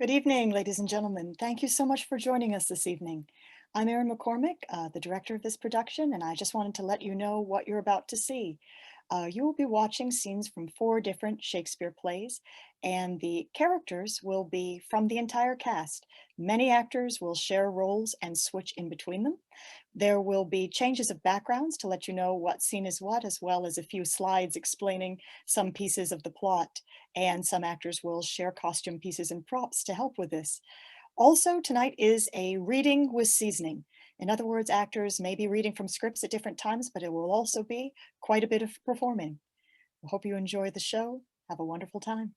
Good evening, ladies and gentlemen. Thank you so much for joining us this evening. I'm Erin McCormick, the director of this production, and I just wanted to let you know what you're about to see. You will be watching scenes from 4 different Shakespeare plays, and the characters will be from the entire cast. Many actors will share roles and switch in between them. There will be changes of backgrounds to let you know what scene is what, as well as a few slides explaining some pieces of the plot, and some actors will share costume pieces and props to help with this. Also, tonight is a reading with seasoning. In other words, actors may be reading from scripts at different times, but it will also be quite a bit of performing. I hope you enjoy the show. Have a wonderful time.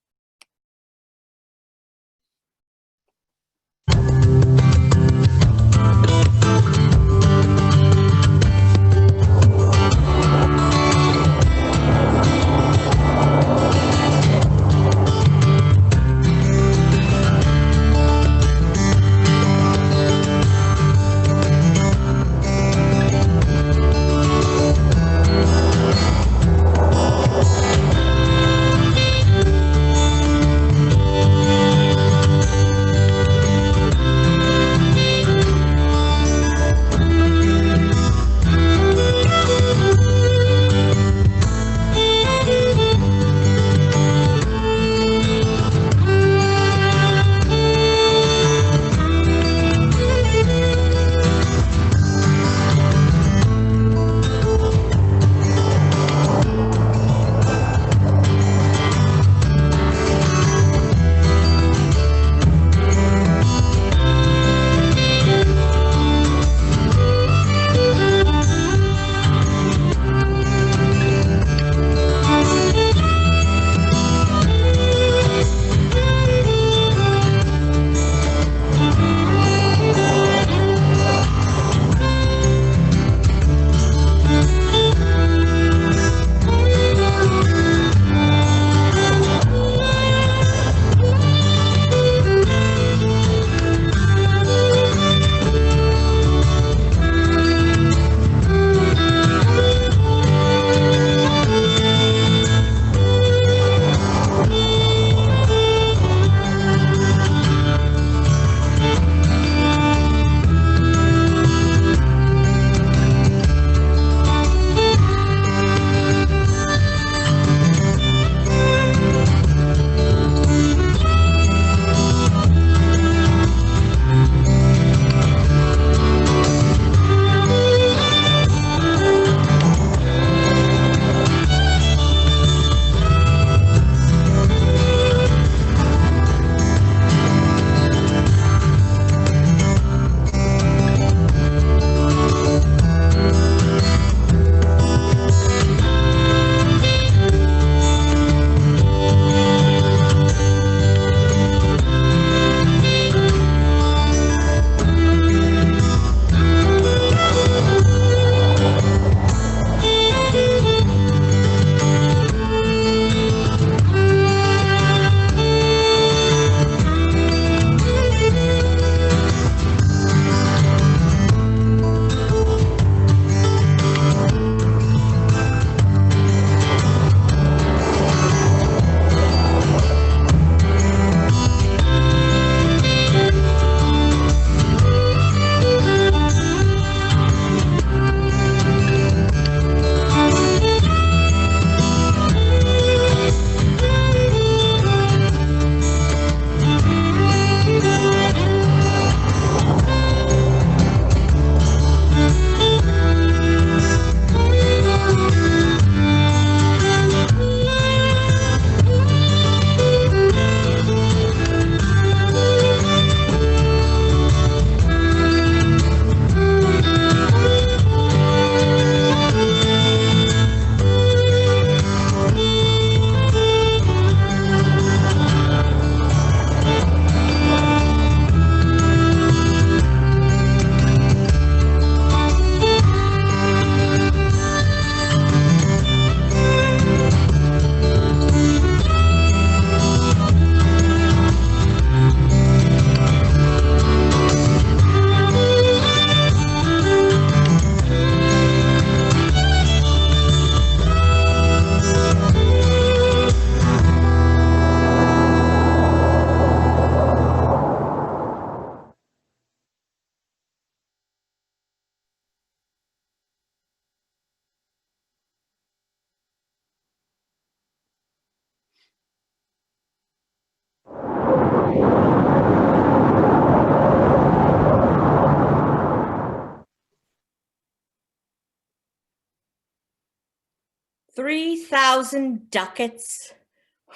3,000 ducats?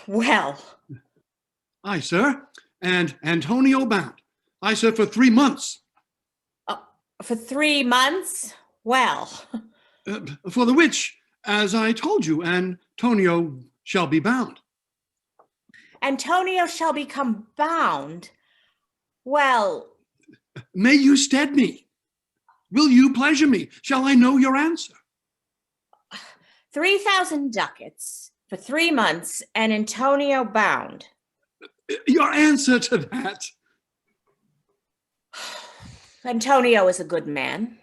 Well. Aye, sir. And Antonio bound. Aye, sir, for 3 months. For 3 months? Well. For the which, as I told you, Antonio shall be bound. Antonio shall become bound? Well. May you stead me? Will you pleasure me? Shall I know your answer? 3,000 ducats for 3 months and Antonio bound. Your answer to that? Antonio is a good man.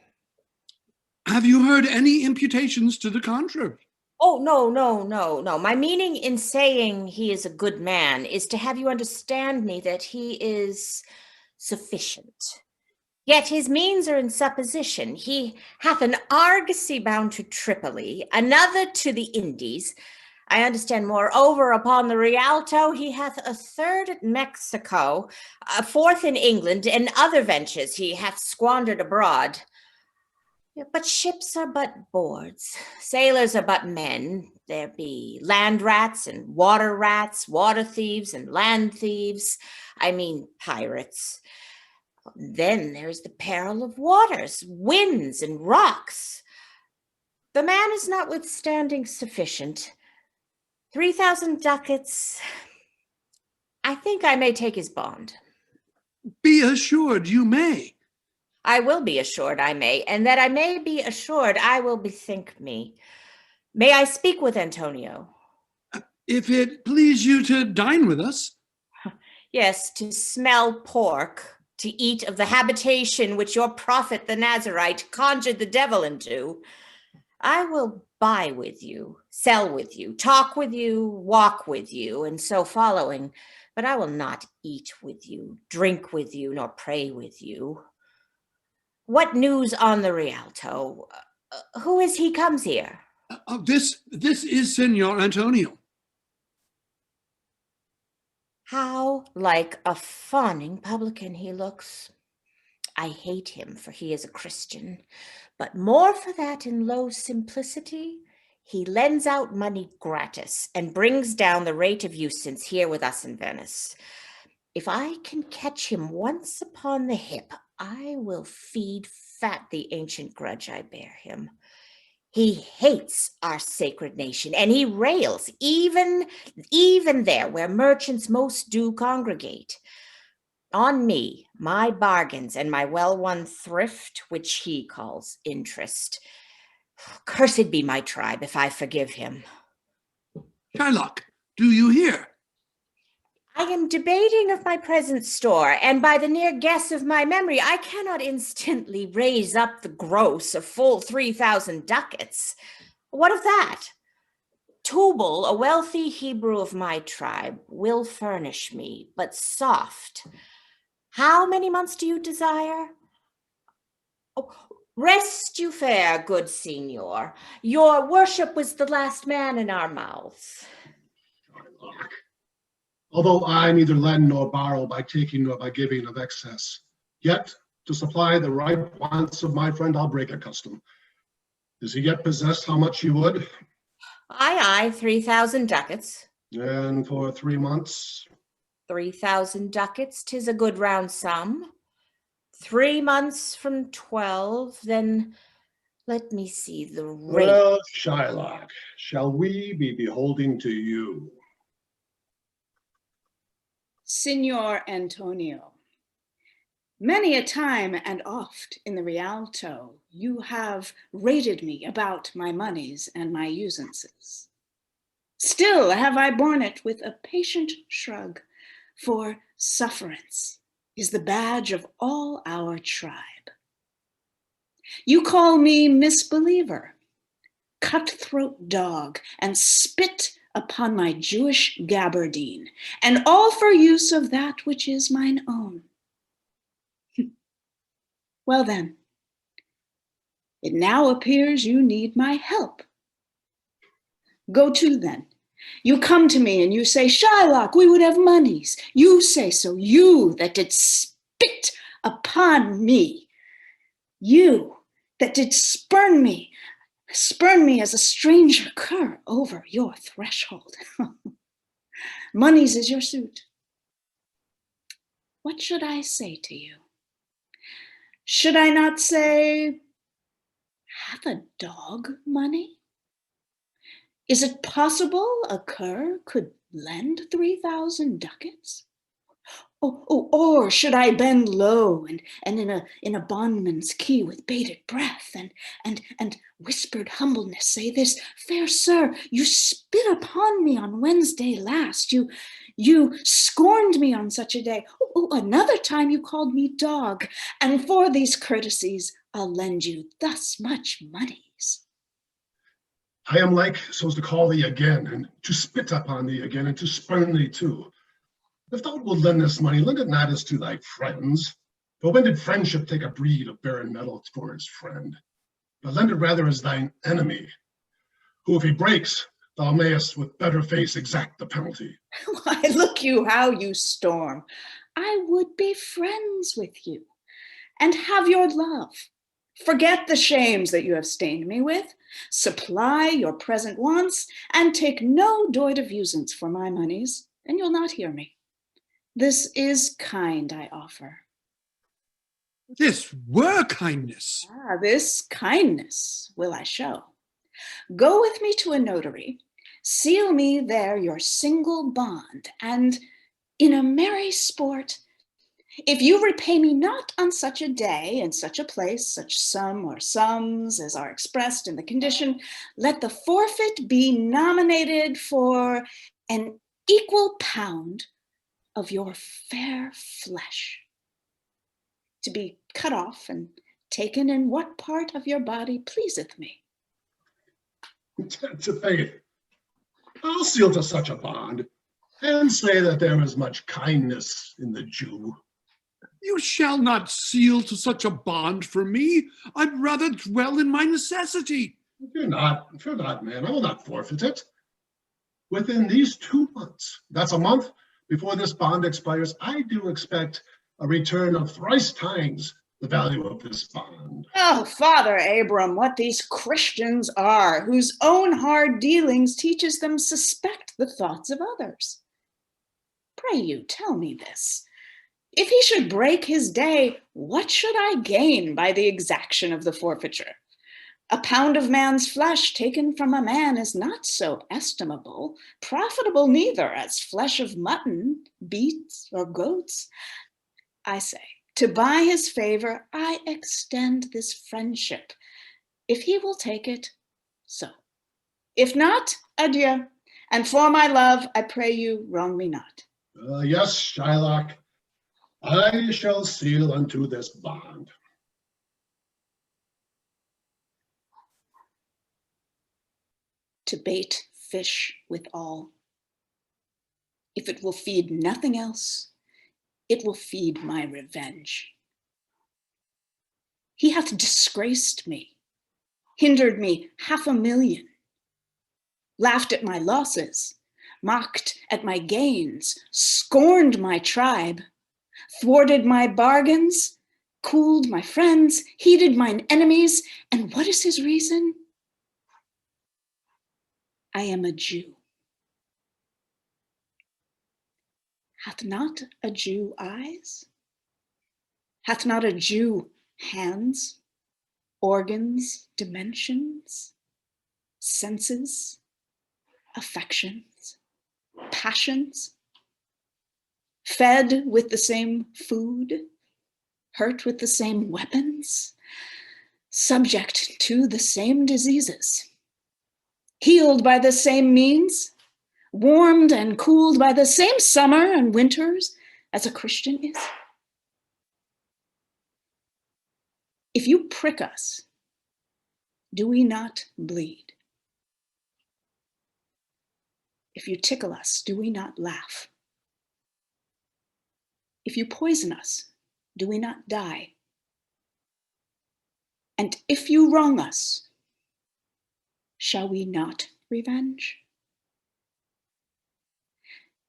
Have you heard any imputations to the contrary? Oh, no. My meaning in saying he is a good man is to have you understand me that he is sufficient. Yet his means are in supposition. He hath an argosy bound to Tripoli, another to the Indies. I understand, moreover, upon the Rialto, he hath a third at Mexico, a fourth in England, and other ventures he hath squandered abroad. But ships are but boards, sailors are but men. There be land rats and water rats, water thieves and land thieves, I mean pirates. Then there's the peril of waters, winds, and rocks. The man is notwithstanding sufficient. 3,000 ducats. I think I may take his bond. Be assured you may. I will be assured I may, and that I may be assured I will bethink me. May I speak with Antonio? If it please you to dine with us. Yes, to smell pork, to eat of the habitation which your prophet the Nazarite conjured the devil into. I will buy with you, sell with you, talk with you, walk with you, and so following, but I will not eat with you, drink with you, nor pray with you. What news on the Rialto? Who is he comes here? This is Senor Antonio. How like a fawning publican he looks. I hate him, for he is a Christian, but more for that in low simplicity, he lends out money gratis and brings down the rate of usance here with us in Venice. If I can catch him once upon the hip, I will feed fat the ancient grudge I bear him. He hates our sacred nation, and he rails even there where merchants most do congregate. On me, my bargains, and my well-won thrift, which he calls interest. Cursed be my tribe if I forgive him. Shylock, do you hear? I am debating of my present store, and by the near guess of my memory, I cannot instantly raise up the gross of full 3,000 ducats. What of that? Tubal, a wealthy Hebrew of my tribe, will furnish me, but soft. How many months do you desire? Oh, rest you fair, good signor. Your worship was the last man in our mouths. Although I neither lend nor borrow by taking nor by giving of excess, yet to supply the right wants of my friend, I'll break a custom. Does he yet possess how much he would? Aye, 3,000 ducats. And for 3 months? 3,000 ducats, 'tis a good round sum. 3 months from 12, then let me see the rate. Well, Shylock, shall we be beholding to you? Signor Antonio, many a time and oft in the Rialto, you have rated me about my monies and my usances. Still have I borne it with a patient shrug, for sufferance is the badge of all our tribe. You call me misbeliever, cutthroat dog, and spit upon my Jewish gabardine, and all for use of that which is mine own. Well then, it now appears you need my help. Go to then. You come to me and you say, Shylock, we would have monies. You say so, you that did spit upon me. You that did spurn me Spurn me as a stranger cur over your threshold. Money's is your suit. What should I say to you? Should I not say, hath a dog money? Is it possible a cur could lend 3,000 ducats? Or should I bend low and in a bondman's key with bated breath and whispered humbleness say this, fair sir, you spit upon me on Wednesday last. You scorned me on such a day. Another time you called me dog, and for these courtesies I'll lend you thus much moneys. I am like so as to call thee again, and to spit upon thee again, and to spurn thee too. If thou wilt lend this money, lend it not as to thy friends. For when did friendship take a breed of barren metal for its friend? But lend it rather as thine enemy, who if he breaks, thou mayest with better face exact the penalty. Why, look you how you storm. I would be friends with you, and have your love. Forget the shames that you have stained me with, supply your present wants, and take no doit of usance for my moneys, and you'll not hear me. This is kind I offer. This were kindness. This kindness will I show. Go with me to a notary, seal me there your single bond, and in a merry sport, if you repay me not on such a day, in such a place, such sum or sums as are expressed in the condition, let the forfeit be nominated for an equal pound of your fair flesh, to be cut off and taken in what part of your body pleaseth me. To faith, I'll seal to such a bond, and say that there is much kindness in the Jew. You shall not seal to such a bond for me. I'd rather dwell in my necessity. Fear not, man, I will not forfeit it. Within these 2 months, that's a month before this bond expires, I do expect a return of thrice times the value of this bond. Oh, Father Abram, what these Christians are, whose own hard dealings teaches them suspect the thoughts of others. Pray you, tell me this. If he should break his day, what should I gain by the exaction of the forfeiture? A pound of man's flesh taken from a man is not so estimable, profitable neither as flesh of mutton, beets, or goats. I say, to buy his favor, I extend this friendship. If he will take it, so. If not, adieu. And for my love, I pray you, wrong me not. Yes, Shylock, I shall seal unto this bond. To bait fish withal. If it will feed nothing else, it will feed my revenge. He hath disgraced me, hindered me 500,000, laughed at my losses, mocked at my gains, scorned my tribe, thwarted my bargains, cooled my friends, heated mine enemies. And what is his reason? I am a Jew. Hath not a Jew eyes? Hath not a Jew hands, organs, dimensions, senses, affections, passions? Fed with the same food, hurt with the same weapons, subject to the same diseases, healed by the same means, warmed and cooled by the same summer and winters as a Christian is? If you prick us, do we not bleed? If you tickle us, do we not laugh? If you poison us, do we not die? And if you wrong us, shall we not revenge?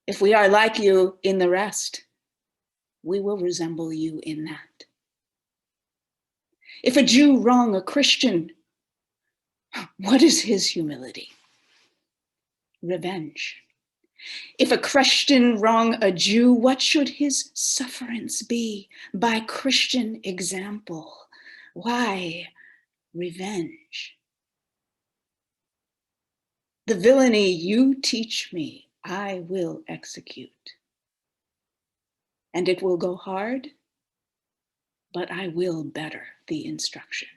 If we are like you in the rest, we will resemble you in that. If a Jew wrong a Christian, What is his humility? Revenge. If a Christian wrong a Jew, what should his sufferance be by Christian example? Why revenge? The villainy you teach me, I will execute. And it will go hard, but I will better the instruction.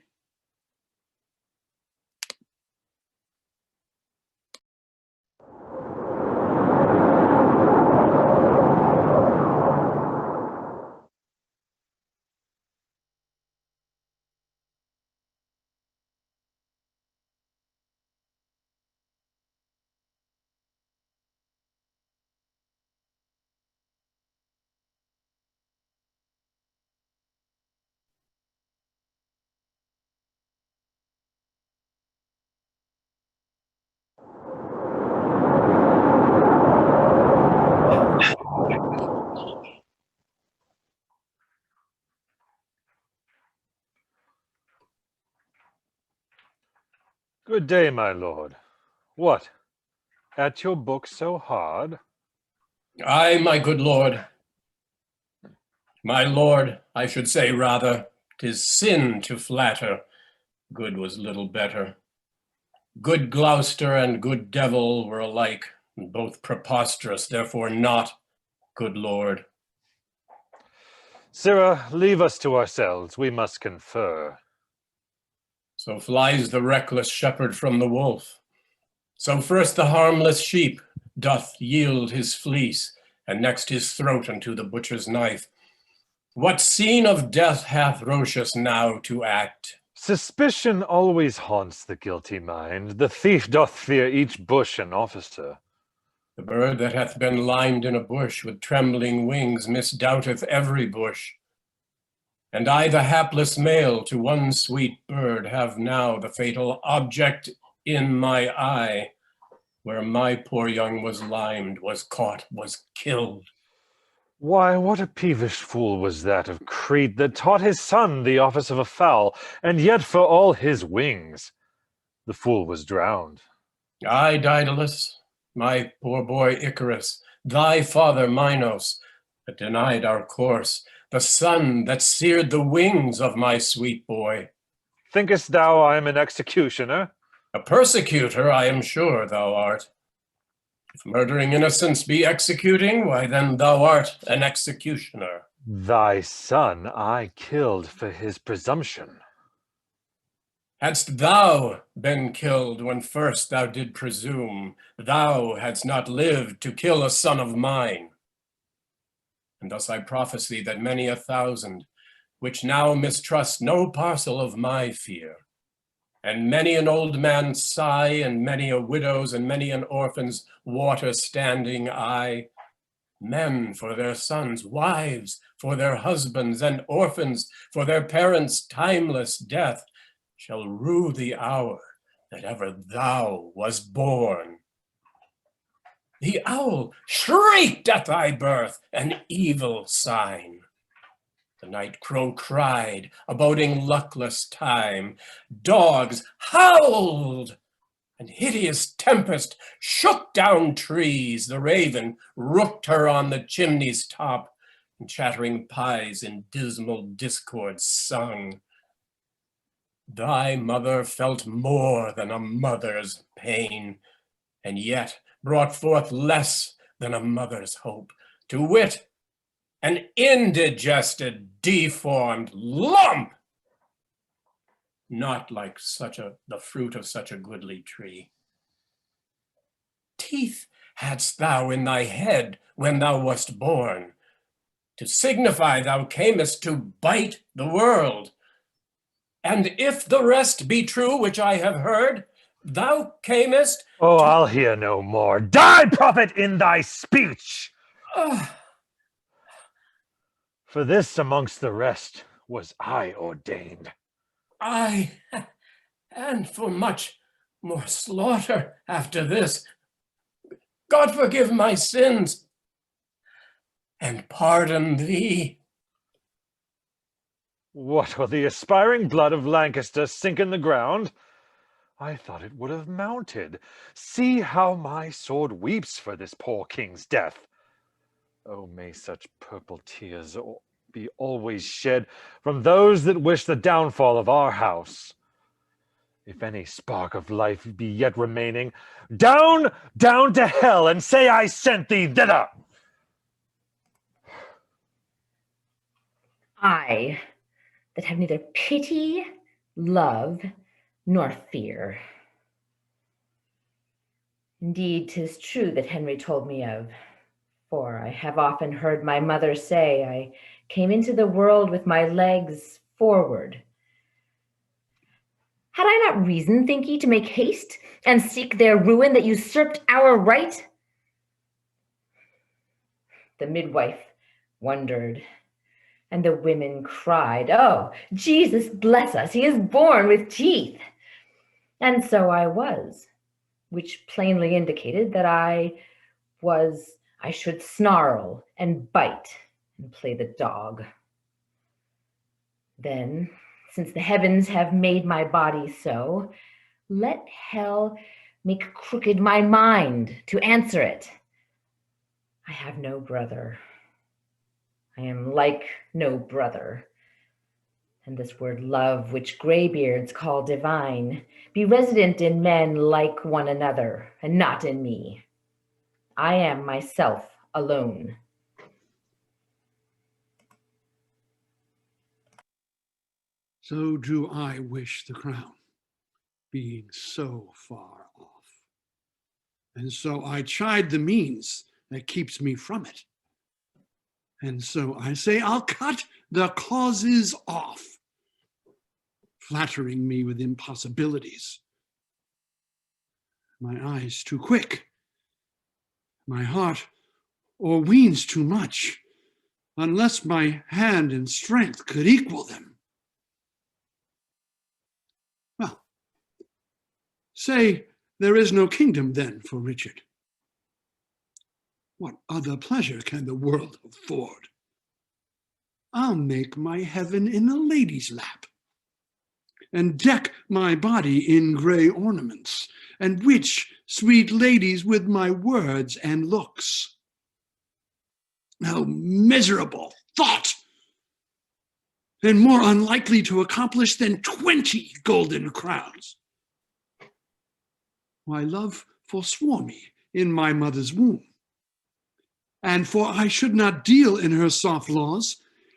Good day, my lord. What, at your book so hard? Aye, my good lord. My lord, I should say rather, 'tis sin to flatter. Good was little better. Good Gloucester and good devil were alike, and both preposterous, therefore not, good lord. Sirrah, leave us to ourselves, we must confer. So flies the reckless shepherd from the wolf. So first the harmless sheep doth yield his fleece, and next his throat unto the butcher's knife. What scene of death hath Roscius now to act? Suspicion always haunts the guilty mind. The thief doth fear each bush and officer. The bird that hath been limed in a bush with trembling wings misdoubteth every bush. And I, the hapless male, to one sweet bird have now the fatal object in my eye, where my poor young was limed, was caught, was killed. Why, what a peevish fool was that of Crete that taught his son the office of a fowl, and yet for all his wings the fool was drowned. I, Daedalus, my poor boy Icarus, thy father Minos, that denied our course, the sun that seared the wings of my sweet boy. Thinkest thou I am an executioner? A persecutor, I am sure thou art. If murdering innocents be executing, why then thou art an executioner. Thy son I killed for his presumption. Hadst thou been killed when first thou did presume, thou hadst not lived to kill a son of mine. And thus I prophesy that many a thousand, which now mistrust no parcel of my fear, and many an old man's sigh, and many a widow's and many an orphan's water-standing eye, men for their sons, wives for their husbands, and orphans for their parents' timeless death, shall rue the hour that ever thou was born. The owl shrieked at thy birth, an evil sign. The night crow cried, aboding luckless time. Dogs howled, and hideous tempest shook down trees. The raven rooked her on the chimney's top, and chattering pies in dismal discord sung. Thy mother felt more than a mother's pain, and yet brought forth less than a mother's hope, to wit, an indigested, deformed lump, not like the fruit of such a goodly tree. Teeth hadst thou in thy head when thou wast born, to signify thou camest to bite the world. And if the rest be true which I have heard, thou camest. Oh, I'll hear no more. Die, prophet, in thy speech! For this amongst the rest was I ordained. Aye, and for much more slaughter after this. God forgive my sins and pardon thee. What, will the aspiring blood of Lancaster sink in the ground? I thought it would have mounted. See how my sword weeps for this poor king's death. Oh, may such purple tears be always shed from those that wish the downfall of our house. If any spark of life be yet remaining, down, down to hell, and say I sent thee thither. I, that have neither pity, love, nor fear. Indeed, 'tis true that Henry told me of, for I have often heard my mother say I came into the world with my legs forward. Had I not reason, think ye, to make haste and seek their ruin that usurped our right? The midwife wondered, and the women cried, "Oh, Jesus bless us, he is born with teeth." And so I was, which plainly indicated that I should snarl and bite and play the dog. Then, since the heavens have made my body so, let hell make crooked my mind to answer it. I have no brother. I am like no brother. And this word love, which graybeards call divine, be resident in men like one another, and not in me. I am myself alone. So do I wish the crown, being so far off. And so I chide the means that keeps me from it. And so I say, I'll cut the causes off, flattering me with impossibilities. My eyes too quick, my heart o'erweens too much, unless my hand and strength could equal them. Well, say there is no kingdom then for Richard. What other pleasure can the world afford? I'll make my heaven in a lady's lap, and deck my body in gray ornaments, and witch sweet ladies with my words and looks. Oh, miserable thought! And more unlikely to accomplish than 20 golden crowns. Why, love forswore me in my mother's womb. And for I should not deal in her soft laws,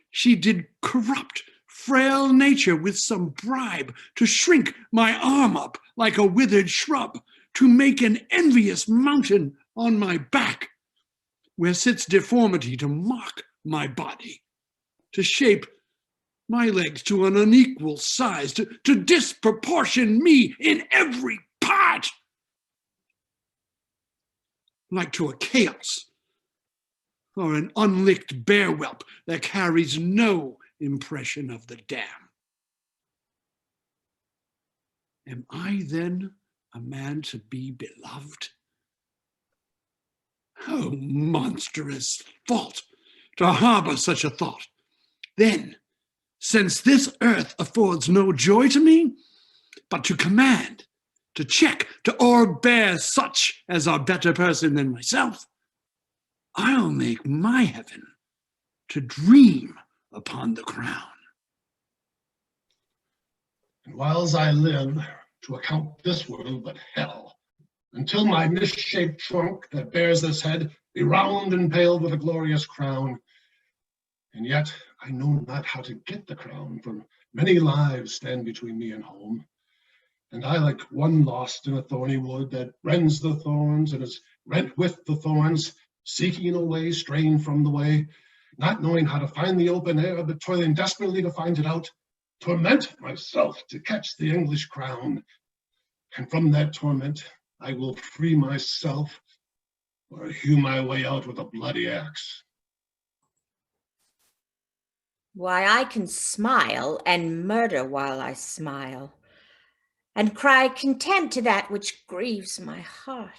she did corrupt frail nature with some bribe to shrink my arm up like a withered shrub, to make an envious mountain on my back, where sits deformity to mark my body, to shape my legs to an unequal size, to disproportion me in every part, like to a chaos, or an unlicked bear whelp that carries no impression of the dam. Am I then a man to be beloved? Oh, monstrous fault to harbor such a thought. Then, since this earth affords no joy to me, but to command, to check, to o'erbear such as are better person than myself, I'll make my heaven to dream upon the crown. And whiles I live, to account this world but hell, until my misshaped trunk that bears this head be round and paled with a glorious crown. And yet I know not how to get the crown, for many lives stand between me and home. And I, like one lost in a thorny wood that rends the thorns and is rent with the thorns, seeking a way strained from the way, not knowing how to find the open air, but toiling desperately to find it out, torment myself to catch the English crown. And from that torment I will free myself, or hew my way out with a bloody axe. Why, I can smile and murder while I smile, and cry content to that which grieves my heart,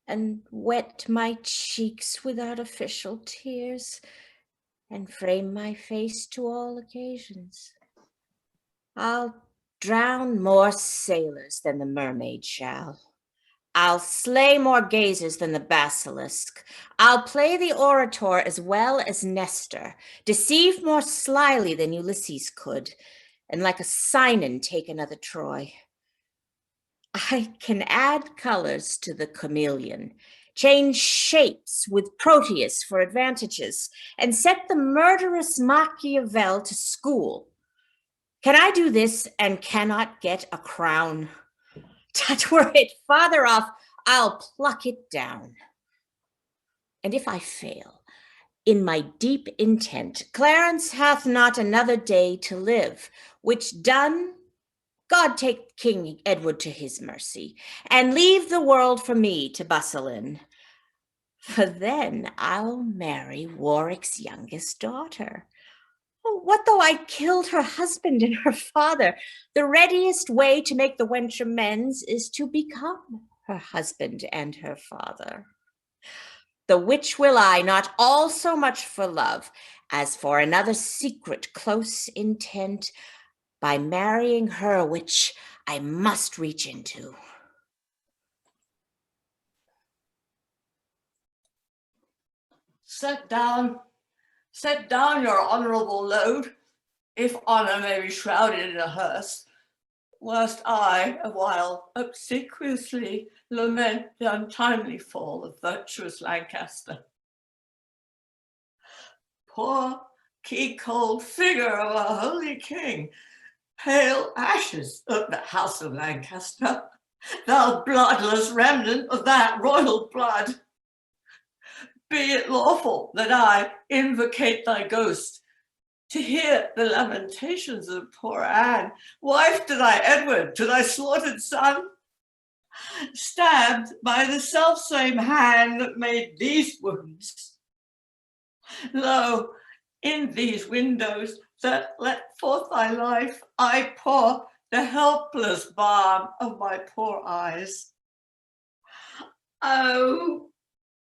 and wet my cheeks with artificial tears, and frame my face to all occasions. I'll drown more sailors than the mermaid shall. I'll slay more gazers than the basilisk. I'll play the orator as well as Nestor, deceive more slyly than Ulysses could, and like a Sinon take another Troy. I can add colors to the chameleon, change shapes with Proteus for advantages, and set the murderous Machiavel to school. Can I do this and cannot get a crown? That were it farther off, I'll pluck it down. And if I fail in my deep intent, Clarence hath not another day to live, which done, God take King Edward to his mercy, and leave the world for me to bustle in. For then I'll marry Warwick's youngest daughter. Oh, what though I killed her husband and her father? The readiest way to make the wench amends is to become her husband and her father. The which will I, not all so much for love, as for another secret close intent, by marrying her which I must reach into. Set down your honourable load, if honour may be shrouded in a hearse, whilst I awhile obsequiously lament the untimely fall of virtuous Lancaster. Poor key-cold figure of a holy king, pale ashes of the house of Lancaster, thou bloodless remnant of that royal blood. Be it lawful that I invocate thy ghost to hear the lamentations of poor Anne, wife to thy Edward, to thy slaughtered son, stabbed by the selfsame hand that made these wounds. Lo, in these windows that let forth thy life, I pour the helpless balm of my poor eyes. Oh,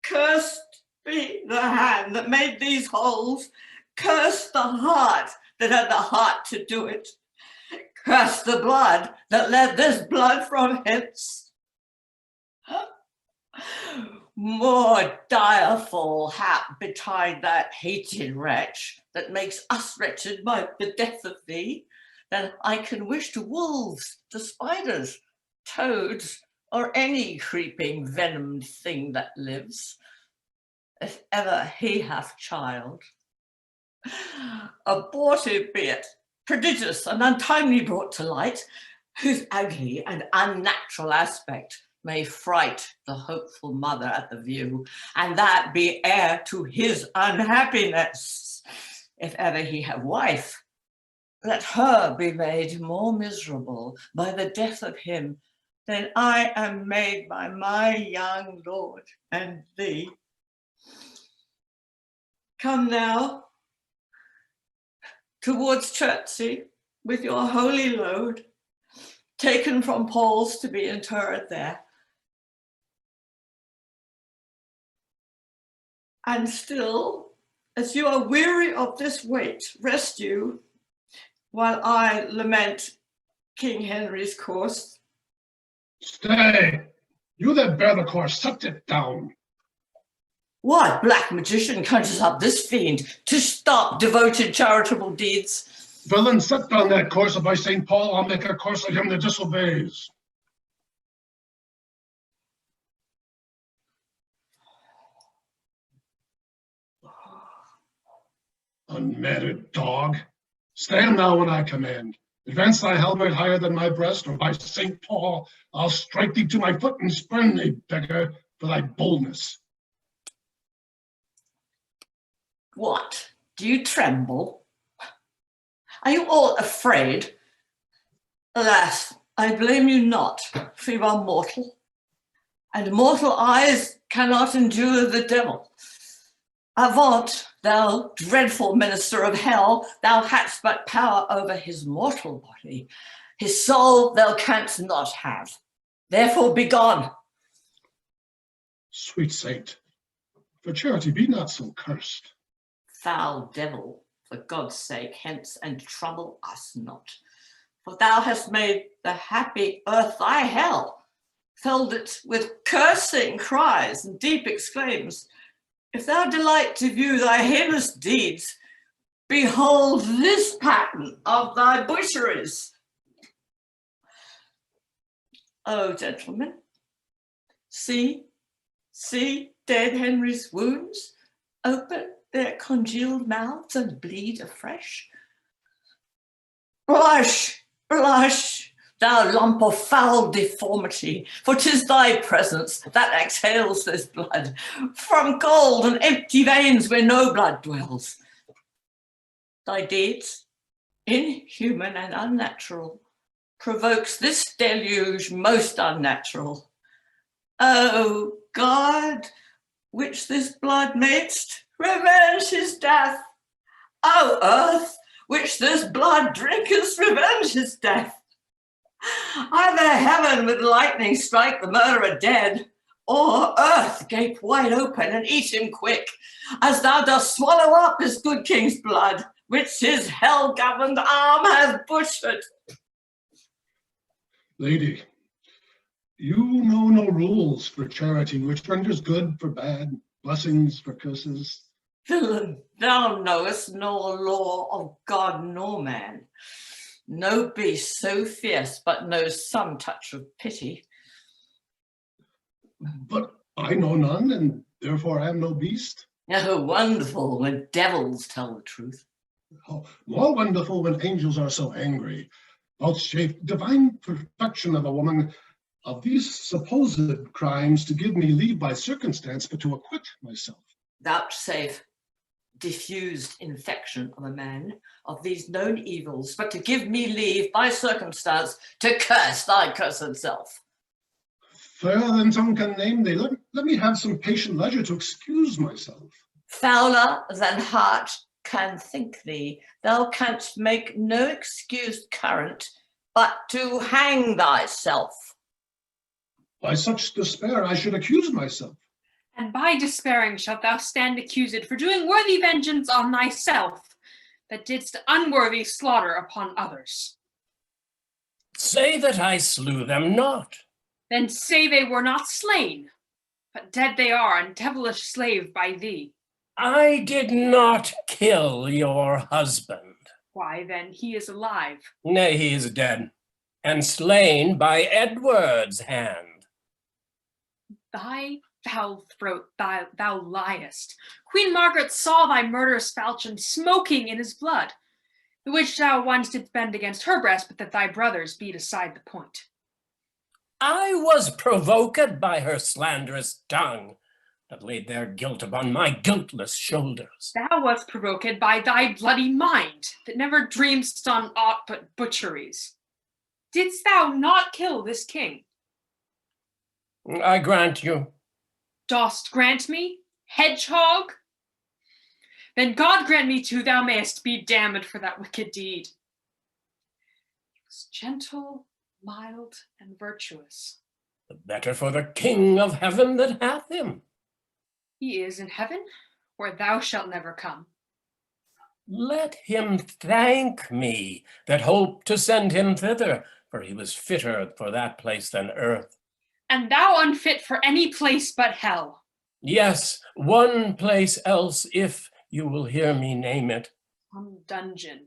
cursed be the hand that made these holes, curse the heart that had the heart to do it, curse the blood that led this blood from hence. More direful hap betide that hated wretch that makes us wretched by the death of thee, than I can wish to wolves, to spiders, toads, or any creeping venomed thing that lives, if ever he hath child. Abortive be it, prodigious and untimely brought to light, whose ugly and unnatural aspect may fright the hopeful mother at the view, and that be heir to his unhappiness. If ever he have wife, let her be made more miserable by the death of him than I am made by my young lord and thee. Come now towards Chertsey with your holy load, taken from Paul's to be interred there. And still, as you are weary of this weight, rest you, while I lament King Henry's course. Stay, you that bear the course, set it down. What black magician conjures up this fiend to stop devoted charitable deeds? Villain, set down that course, or by St. Paul, I'll make a course of him that disobeys. Unmarried dog, stand thou when I command. Advance thy helmet higher than my breast, or by St. Paul, I'll strike thee to my foot and spurn thee, beggar, for thy boldness. What, do you tremble? Are you all afraid? Alas, I blame you not, for you are mortal, and mortal eyes cannot endure the devil. Avaunt, thou dreadful minister of hell, thou hadst but power over his mortal body. His soul thou canst not have. Therefore be gone. Sweet saint, for charity be not so cursed. Foul devil, for God's sake, hence and trouble us not. For thou hast made the happy earth thy hell, filled it with cursing cries and deep exclaims. If thou delight to view thy heinous deeds, behold this pattern of thy butcheries. O gentlemen, see dead Henry's wounds open their congealed mouths and bleed afresh. Blush, blush, thou lump of foul deformity, for 'tis thy presence that exhales this blood from cold and empty veins where no blood dwells. Thy deeds, inhuman and unnatural, provokes this deluge most unnatural. O God, which this blood madest, revenge his death. O earth, which this blood drinkest, revenge his death. Either heaven with lightning strike the murderer dead, or earth gape wide open and eat him quick, as thou dost swallow up his good king's blood, which his hell-governed arm hath butchered. Lady, you know no rules for charity, which renders good for bad, blessings for curses. Villain, thou knowest nor law of God nor man. No beast so fierce but knows some touch of pity. But I know none, and therefore am no beast. Oh, wonderful when devils tell the truth. Oh, more wonderful when angels are so angry. Vouchsafe divine perfection of a woman of these supposed crimes to give me leave by circumstance, but to acquit myself. Vouchsafe diffused infection of a man of these known evils, but to give me leave by circumstance to curse thy cursed self. Fairer than tongue can name thee, let me have some patient leisure to excuse myself. Fouler than heart can think thee, thou canst make no excuse current, but to hang thyself. By such despair I should accuse myself. And by despairing shalt thou stand accused for doing worthy vengeance on thyself, that didst unworthy slaughter upon others. Say that I slew them not. Then say they were not slain, but dead they are, and devilish slave by thee. I did not kill your husband. Why, then he is alive. Nay, he is dead, and slain by Edward's hand. Thy foul throat, thou liest. Queen Margaret saw thy murderous falchion smoking in his blood, the which thou once didst bend against her breast, but that thy brothers beat aside the point. I was provoked by her slanderous tongue, that laid their guilt upon my guiltless shoulders. Thou wast provoked by thy bloody mind, that never dreamst on aught but butcheries. Didst thou not kill this king? I grant you. Dost grant me, hedgehog? Then God grant me too, thou mayest be damned for that wicked deed. He was gentle, mild, and virtuous. The better for the King of heaven that hath him. He is in heaven, where thou shalt never come. Let him thank me that hoped to send him thither, for he was fitter for that place than earth. And thou unfit for any place but hell. Yes, one place else, if you will hear me name it. Some dungeon.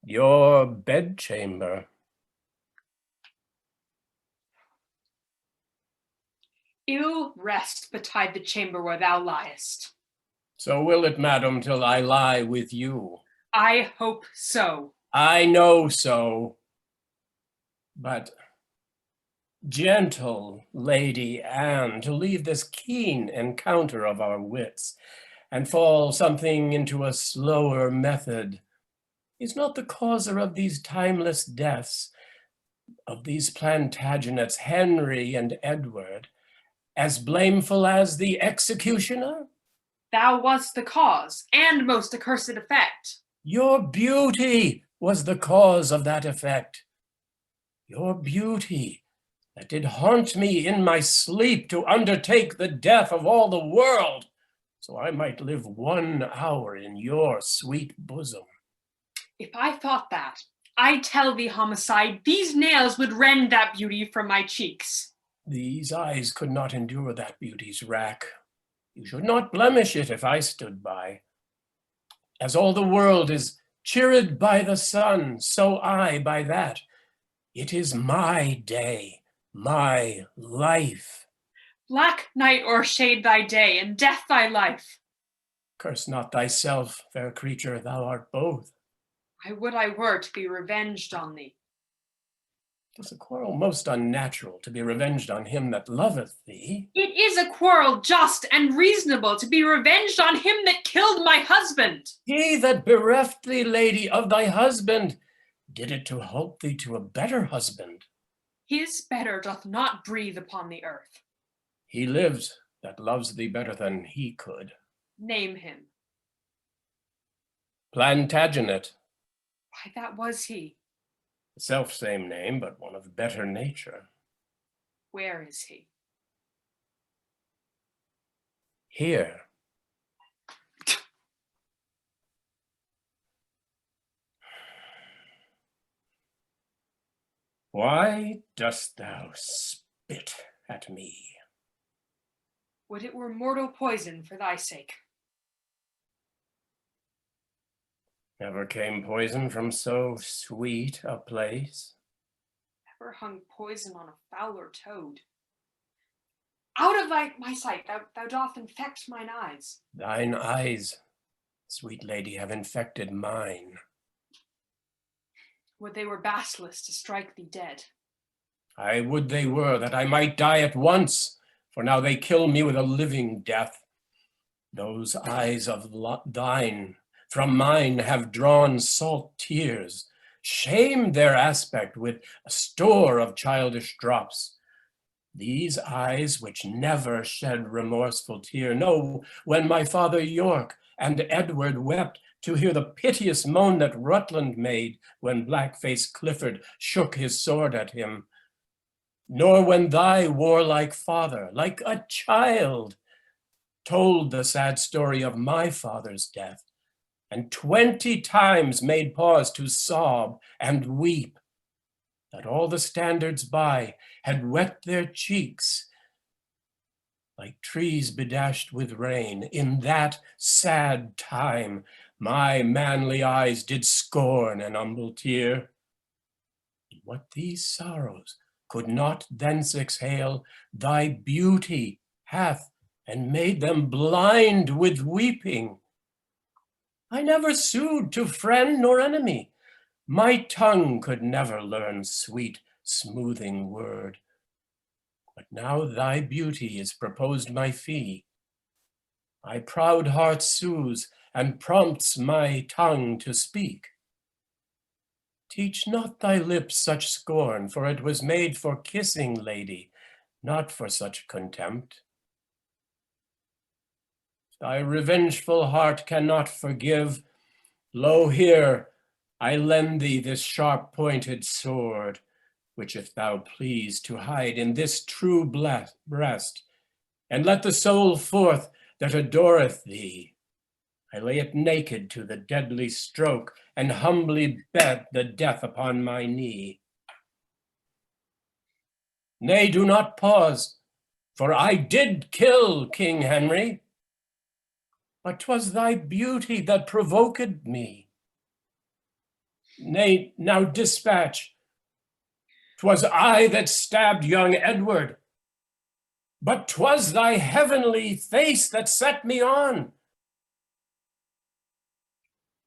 Your bedchamber. Ill rest betide the chamber where thou liest. So will it, madam, till I lie with you. I hope so. I know so. But, gentle Lady Anne, to leave this keen encounter of our wits and fall something into a slower method is not the causer of these timeless deaths, of these Plantagenets, Henry and Edward, as blameful as the executioner? Thou wast the cause, and most accursed effect. Your beauty was the cause of that effect. Your beauty that did haunt me in my sleep to undertake the death of all the world, so I might live 1 hour in your sweet bosom. If I thought that, I tell thee, homicide, these nails would rend that beauty from my cheeks. These eyes could not endure that beauty's rack. You should not blemish it if I stood by. As all the world is cheered by the sun, so I by that. It is my day, my life. Black night o'ershade thy day, and death thy life. Curse not thyself, fair creature, thou art both. I would I were to be revenged on thee. 'Tis a quarrel most unnatural to be revenged on him that loveth thee. It is a quarrel just and reasonable to be revenged on him that killed my husband. He that bereft thee, lady, of thy husband, did it to help thee to a better husband. His better doth not breathe upon the earth. He lives that loves thee better than he could. Name him. Plantagenet, Why, that was he. the self-same name, but one of better nature. Where is he? Here. Why dost thou spit at me? Would it were mortal poison for thy sake. Never came poison from so sweet a place. Ever hung poison on a fouler toad. Out of my sight, thou doth infect mine eyes. Thine eyes, sweet lady, have infected mine. Would they were basilisk to strike thee dead. I would they were, that I might die at once, for now they kill me with a living death. Those eyes of thine from mine have drawn salt tears, shamed their aspect with a store of childish drops. These eyes which never shed remorseful tear know when my father York and Edward wept to hear the piteous moan that Rutland made when black-faced Clifford shook his sword at him, nor when thy warlike father, like a child, told the sad story of my father's death, and 20 times made pause to sob and weep, that all the standards by had wet their cheeks like trees bedashed with rain. In that sad time, my manly eyes did scorn an humble tear. What these sorrows could not thence exhale, thy beauty hath and made them blind with weeping. I never sued to friend nor enemy. My tongue could never learn sweet, smoothing word. But now thy beauty is proposed my fee. My proud heart sues and prompts my tongue to speak. Teach not thy lips such scorn, for it was made for kissing, lady, not for such contempt. Thy revengeful heart cannot forgive. Lo, here, I lend thee this sharp-pointed sword, which if thou please to hide in this true breast, and let the soul forth that adoreth thee, I lay it naked to the deadly stroke, and humbly bet the death upon my knee. Nay, do not pause, for I did kill King Henry, but 'twas thy beauty that provoked me. Nay, now dispatch. 'Twas I that stabbed young Edward, but 'twas thy heavenly face that set me on.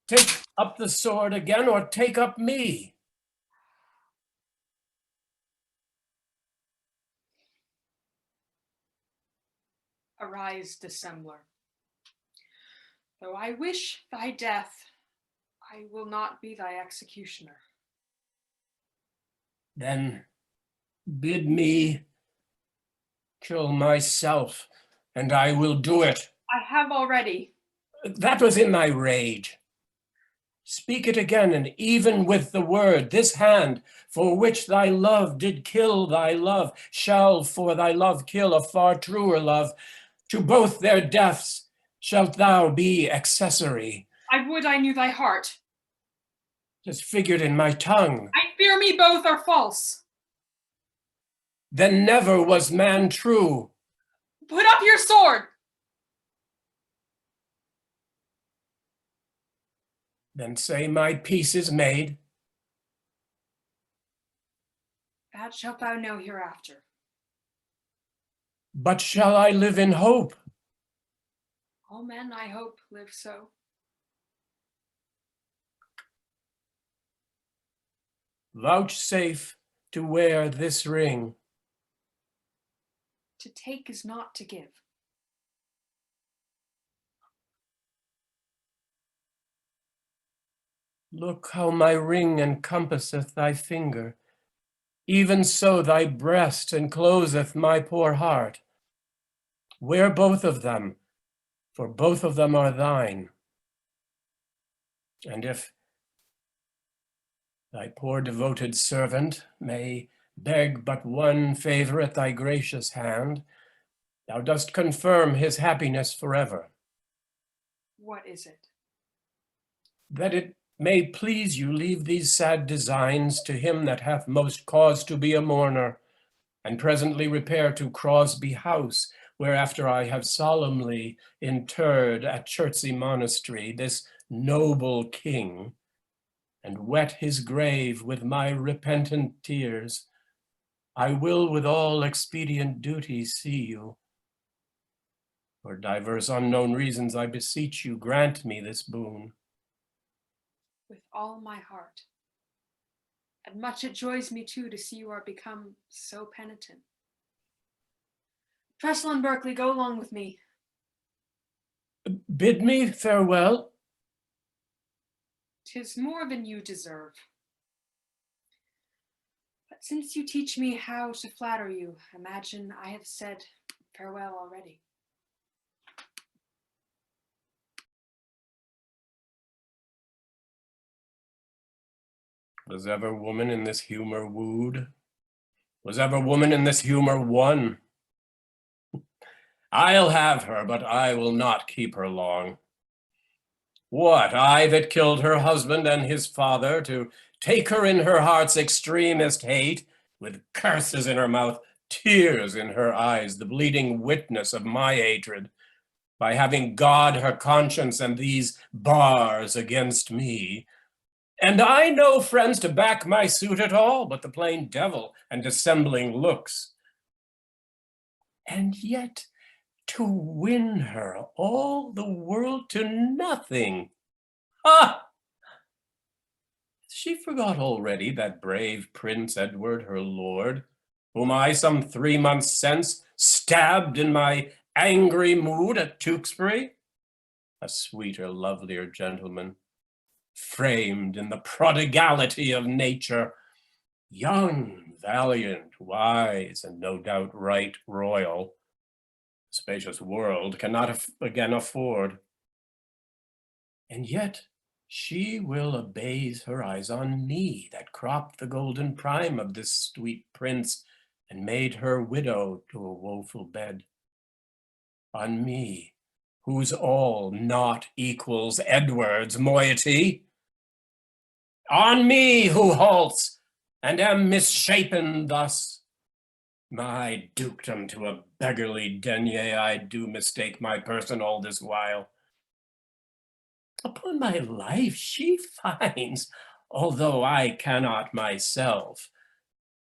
Take up the sword again, or take up me. Arise, dissembler. Though I wish thy death, I will not be thy executioner. Then bid me kill myself, and I will do it. I have already. That was in thy rage. Speak it again, and even with the word, this hand for which thy love did kill thy love, shall for thy love kill a far truer love. To both their deaths shalt thou be accessory. I would I knew thy heart. 'Tis figured in my tongue. I fear me both are false. Then never was man true. Put up your sword. Then say my peace is made. That shalt thou know hereafter. But shall I live in hope? All men, I hope, live so. Vouchsafe to wear this ring. To take is not to give. Look how my ring encompasseth thy finger. Even so thy breast encloseth my poor heart. Wear both of them, for both of them are thine. And if thy poor devoted servant may beg but one favor at thy gracious hand, thou dost confirm his happiness forever. What is it? That it may please you leave these sad designs to him that hath most cause to be a mourner, and presently repair to Crosby House, where after I have solemnly interred at Chertsey Monastery this noble king, and wet his grave with my repentant tears, I will with all expedient duty see you. For divers unknown reasons, I beseech you, grant me this boon. With all my heart. And much it joys me too to see you are become so penitent. Trestle and Berkeley, go along with me. Bid me farewell. 'Tis more than you deserve. But since you teach me how to flatter you, imagine I have said farewell already. Was ever woman in this humor wooed? Was ever woman in this humor won? I'll have her, but I will not keep her long. What, I that killed her husband and his father, to take her in her heart's extremest hate, with curses in her mouth, tears in her eyes, the bleeding witness of my hatred, by having God her conscience and these bars against me, and I no friends to back my suit at all, but the plain devil and dissembling looks. And yet to win her all the world to nothing. Ah! She forgot already that brave Prince Edward, her lord, whom I some 3 months since stabbed in my angry mood at Tewkesbury, a sweeter, lovelier gentleman, framed in the prodigality of nature, young, valiant, wise, and no doubt right royal, the spacious world cannot again afford. And yet she will abase her eyes on me, that cropped the golden prime of this sweet prince, and made her widow to a woeful bed. On me, whose all not equals Edward's moiety. On me, who halts, and am misshapen thus. My dukedom to a beggarly denier, I do mistake my person all this while. Upon my life, she finds, although I cannot myself,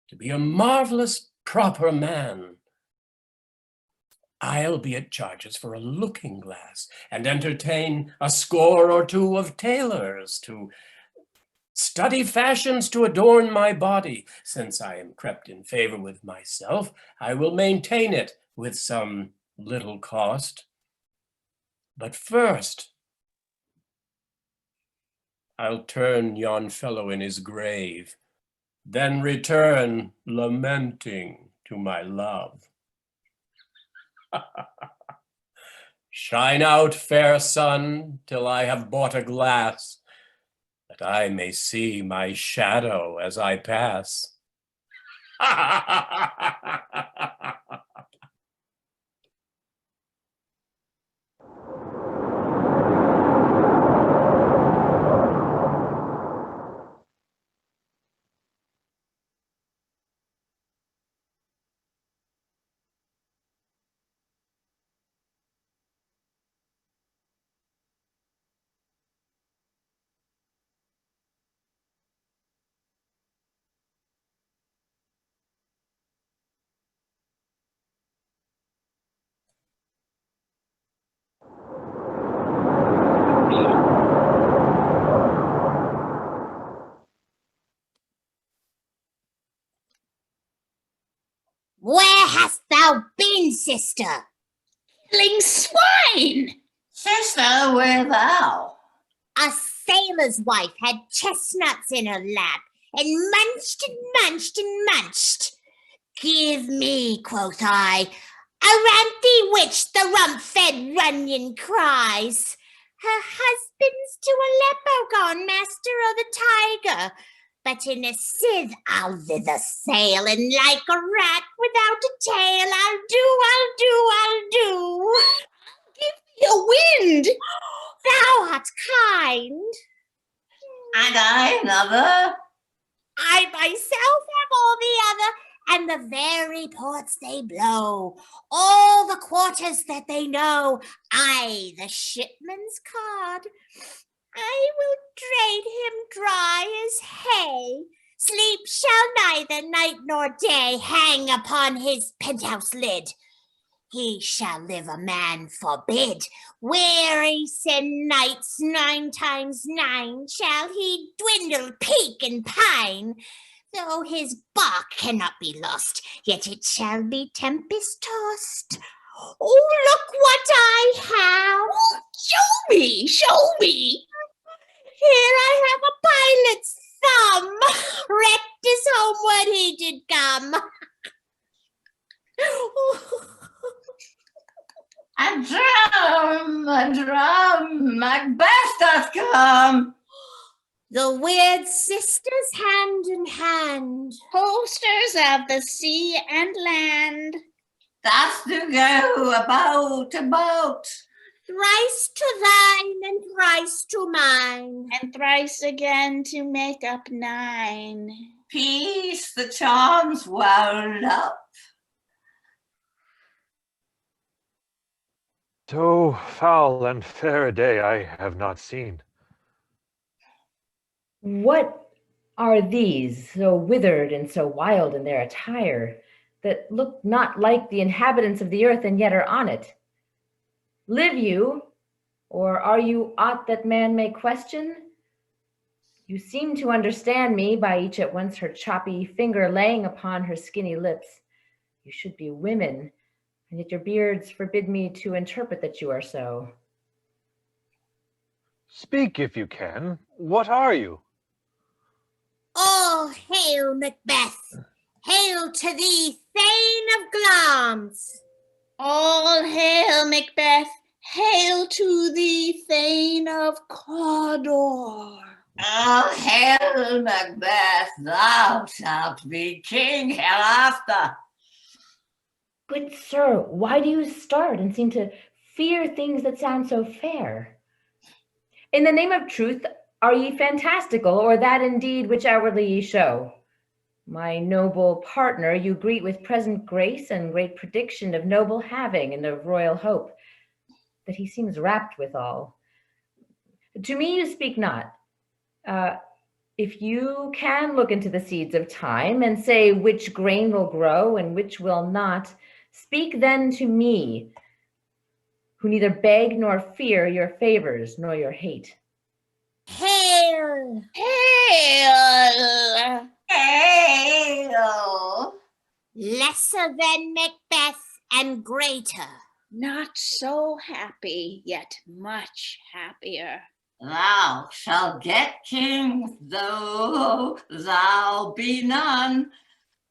to be a marvelous proper man. I'll be at charges for a looking glass, and entertain a score or two of tailors to study fashions to adorn my body. Since I am crept in favor with myself, I will maintain it with some little cost. But first, I'll turn yon fellow in his grave, then return lamenting to my love. Shine out, fair sun, till I have bought a glass, that I may see my shadow as I pass. sister. Killing swine! Sister, where thou? A sailor's wife had chestnuts in her lap, and munched and munched and munched. Give me, quoth I, a rampy witch the rump-fed runyon cries. Her husband's to Aleppo gone, master o' the tiger. But in a sieve I'll thither sail, and like a rat without a tail, I'll do. The wind! Thou art kind. And I another. I myself have all the other, and the very ports they blow, all the quarters that they know, I, the shipman's card. I will trade him dry as hay. Sleep shall neither night nor day hang upon his penthouse lid. He shall live a man forbid. Wearisome nights 9 times 9 shall he dwindle, peak, and pine. Though his bark cannot be lost, yet it shall be tempest-tossed. Oh, look what I have! Show me! Here I have a pilot's thumb, wrecked as homeward he did come. A drum, Macbeth doth come. The weird sisters hand in hand. Posters of the sea and land. That's to go about. Thrice to thine and thrice to mine. And thrice again to make up 9. Peace, the charms wound up. So foul and fair a day I have not seen. What are these, so withered and so wild in their attire, that look not like the inhabitants of the earth and yet are on it? Live you, or are you aught that man may question? You seem to understand me by each at once her choppy finger laying upon her skinny lips. You should be women, and yet your beards forbid me to interpret that you are so. Speak if you can. What are you? All hail, Macbeth! Hail to thee, Thane of Glamis! All hail, Macbeth! Hail to thee, Thane of Cawdor! Oh, hail, Macbeth, thou shalt be king hereafter. Good sir, why do you start and seem to fear things that sound so fair? In the name of truth, are ye fantastical, or that indeed which outwardly ye show? My noble partner you greet with present grace and great prediction of noble having and of royal hope, that he seems rapt withal. To me you speak not. If you can look into the seeds of time and say which grain will grow and which will not, speak then to me, who neither beg nor fear your favors nor your hate. Hail! Hail! Hail! Lesser than Macbeth and greater. Not so happy, yet much happier. Thou shalt get king, though thou be none.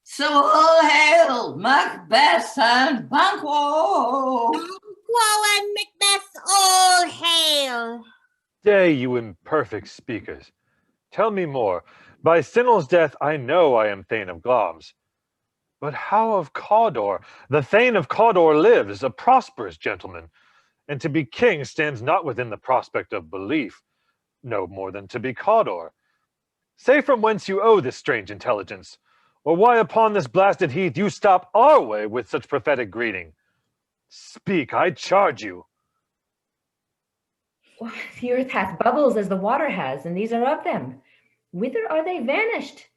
So all hail Macbeth and Banquo! Banquo and Macbeth, all hail! Stay, you imperfect speakers. Tell me more. By Sinel's death I know I am Thane of Glamis. But how of Cawdor? The Thane of Cawdor lives, a prosperous gentleman, and to be king stands not within the prospect of belief, no more than to be Cawdor. Say from whence you owe this strange intelligence, or why upon this blasted heath you stop our way with such prophetic greeting. Speak, I charge you. The earth hath bubbles as the water has, and these are of them. Whither are they vanished?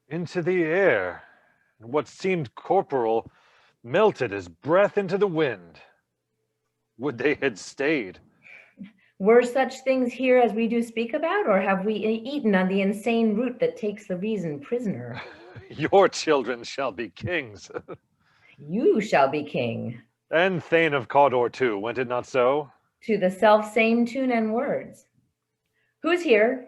Into the air, and what seemed corporal melted as breath into the wind. Would they had stayed. Were such things here as we do speak about, or have we eaten on the insane root that takes the reason prisoner? Your children shall be kings. You shall be king. And Thane of Cawdor too, went it not so? To the self-same tune and words. Who's here?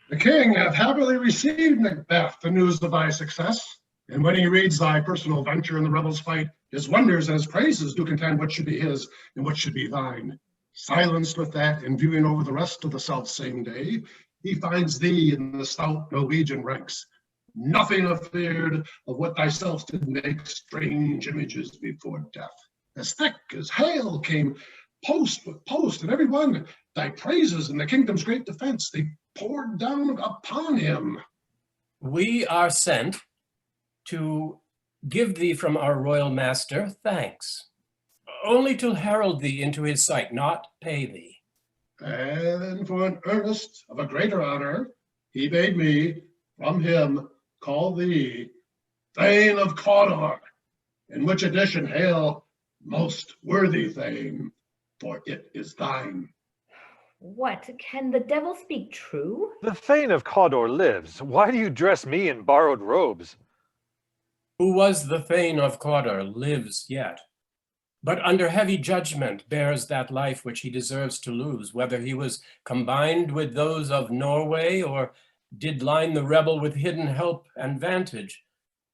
The king hath happily received, Macbeth, the news of thy success. And when he reads thy personal venture in the rebels' fight, his wonders and his praises do contend what should be his and what should be thine. Silenced with that, and viewing over the rest of the self-same day, he finds thee in the stout Norwegian ranks. Nothing afeard of what thyself did make strange images before death. As thick as hail came post with post, and every one thy praises in the kingdom's great defense they poured down upon him. We are sent to give thee from our royal master thanks, only to herald thee into his sight, not pay thee. And for an earnest of a greater honor, he bade me from him call thee Thane of Cawdor, in which addition hail, most worthy Thane, for it is thine. What? Can the devil speak true? The Thane of Cawdor lives. Why do you dress me in borrowed robes? Who was the Thane of Cawdor lives yet, but under heavy judgment bears that life which he deserves to lose, whether he was combined with those of Norway, or did line the rebel with hidden help and vantage,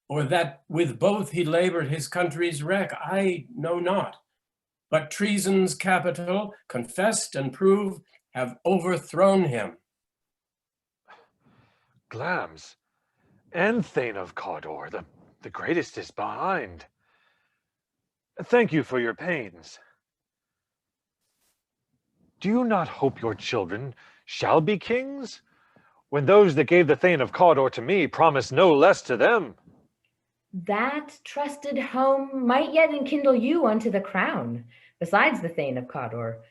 or that with both he labored his country's wreck, I know not. But treason's capital, confessed and proved, have overthrown him. Glamis, and Thane of Cawdor, the greatest is behind. Thank you for your pains. Do you not hope your children shall be kings, when those that gave the Thane of Cawdor to me promised no less to them? That trusted home might yet enkindle you unto the crown, besides the Thane of Cawdor.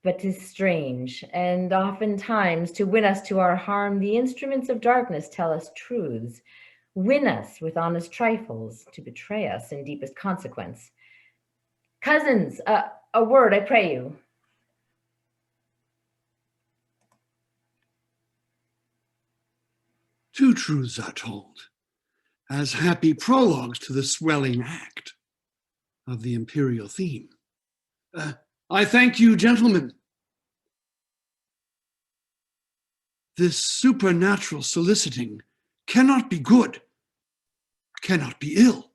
But 'tis strange, and oftentimes to win us to our harm, the instruments of darkness tell us truths, win us with honest trifles, to betray us in deepest consequence. Cousins, a word, I pray you. Two truths are told, as happy prologues to the swelling act of the imperial theme. I thank you, gentlemen. This supernatural soliciting cannot be good, cannot be ill.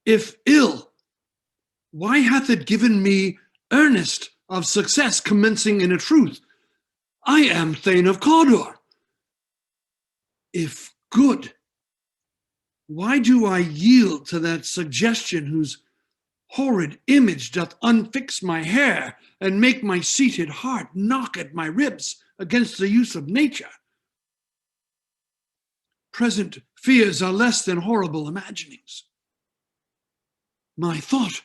If ill, why hath it given me earnest of success commencing in a truth? I am Thane of Cawdor. If good, why do I yield to that suggestion whose horrid image doth unfix my hair and make my seated heart knock at my ribs against the use of nature? Present fears are less than horrible imaginings. My thought,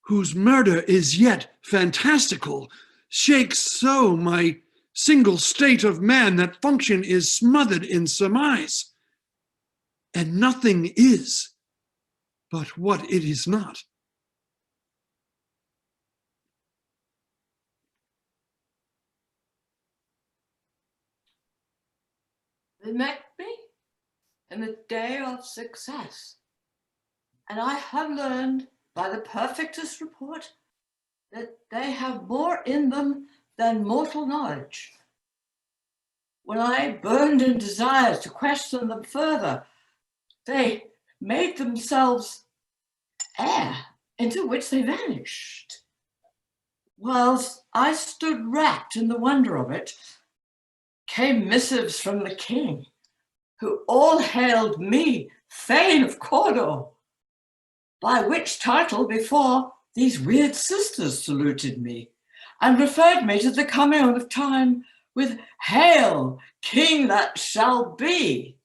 whose murder is yet fantastical, shakes so my single state of man that function is smothered in surmise, and nothing is but what it is not. They met me in the day of success, and I have learned by the perfectest report that they have more in them than mortal knowledge. When I burned in desire to question them further, they made themselves air into which they vanished. Whilst I stood wrapped in the wonder of it, came missives from the king, who all hailed me Thane of Cawdor, by which title before these weird sisters saluted me, and referred me to the coming of time with "Hail, King that shall be."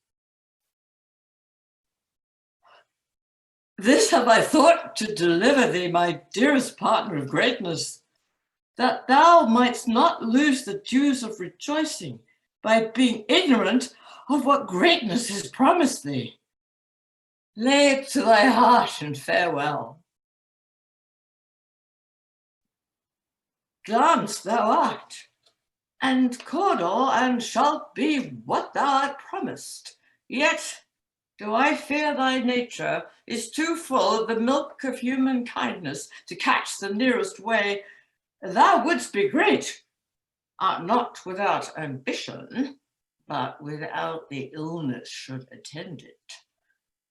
This have I thought to deliver thee, my dearest partner of greatness, that thou mightst not lose the dues of rejoicing by being ignorant of what greatness is promised thee. Lay it to thy heart and farewell. Glamis thou art, and Cawdor, and shalt be what thou art promised. Yet Do I fear thy nature is too full of the milk of human kindness to catch the nearest way? Thou wouldst be great, not without ambition, but without the illness should attend it.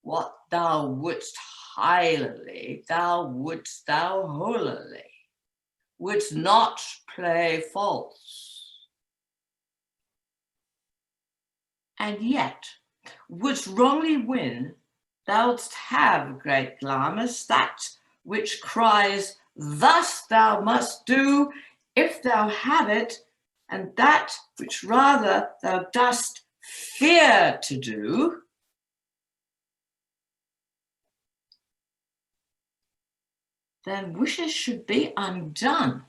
What thou wouldst highly, thou wouldst thou holily, wouldst not play false. And yet, wouldst wrongly win, thou'dst have, great Glamis, that which cries, thus thou must do, if thou have it, and that which rather thou dost fear to do, then wishes should be undone.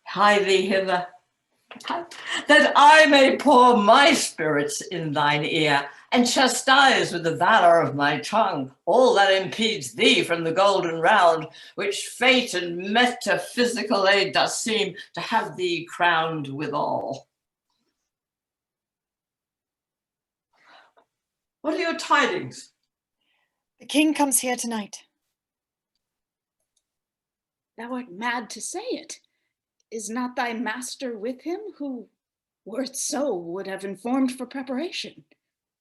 Hie thee hither, that I may pour my spirits in thine ear, and chastise with the valour of my tongue all that impedes thee from the golden round, which fate and metaphysical aid does seem to have thee crowned withal. What are your tidings? The king comes here tonight. Thou art mad to say it. Is not thy master with him, who, were it so, would have informed for preparation?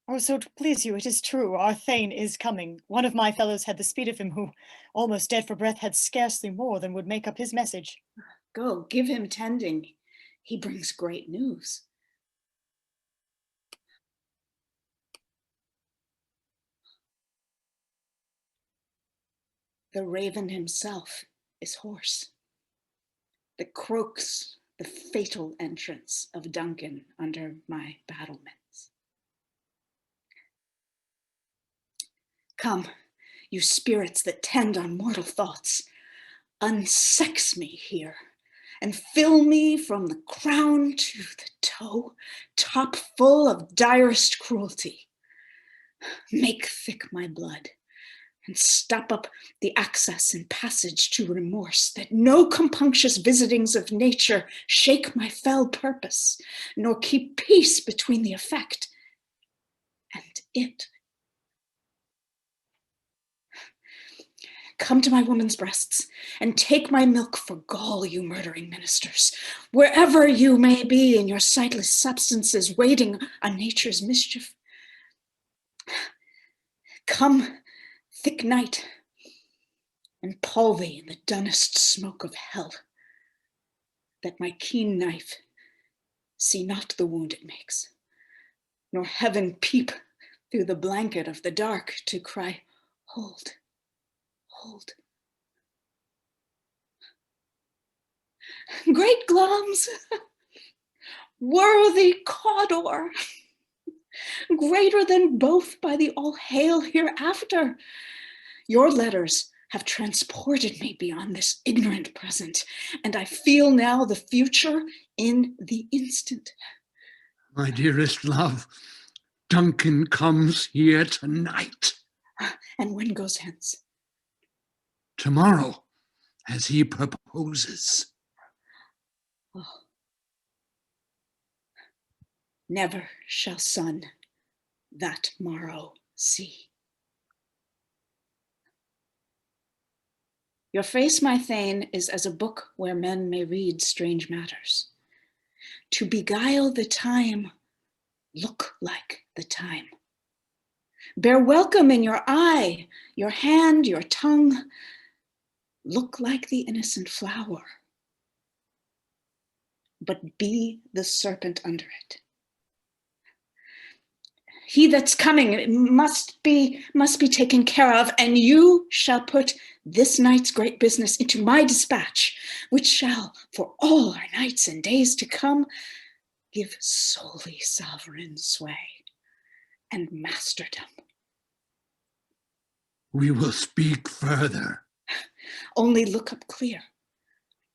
Oh, so to please you, it is true, our Thane is coming. One of my fellows had the speed of him, who, almost dead for breath, had scarcely more than would make up his message. Go, give him tending. He brings great news. The raven himself is hoarse, that croaks the fatal entrance of Duncan under my battlements. Come, you spirits that tend on mortal thoughts, unsex me here, and fill me from the crown to the toe, top full of direst cruelty. Make thick my blood, and stop up the access and passage to remorse, that no compunctious visitings of nature shake my fell purpose, nor keep peace between the effect and it. Come to my woman's breasts, and take my milk for gall, you murdering ministers, wherever you may be in your sightless substances, waiting on nature's mischief. Come, thick night, and pall thee in the dunnest smoke of hell, that my keen knife see not the wound it makes, nor heaven peep through the blanket of the dark to cry, hold, hold. Great Glums, worthy Cawdor, greater than both by the all hail hereafter, your letters have transported me beyond this ignorant present, and I feel now the future in the instant. My dearest love, Duncan comes here tonight. And when goes hence? Tomorrow, as he proposes. Oh. Never shall sun that morrow see. Your face, my Thane, is as a book where men may read strange matters. To beguile the time, look like the time. Bear welcome in your eye, your hand, your tongue. Look like the innocent flower, but be the serpent under it. He that's coming must be taken care of, and you shall put this night's great business into my dispatch, which shall, for all our nights and days to come, give solely sovereign sway and masterdom. We will speak further. Only look up clear.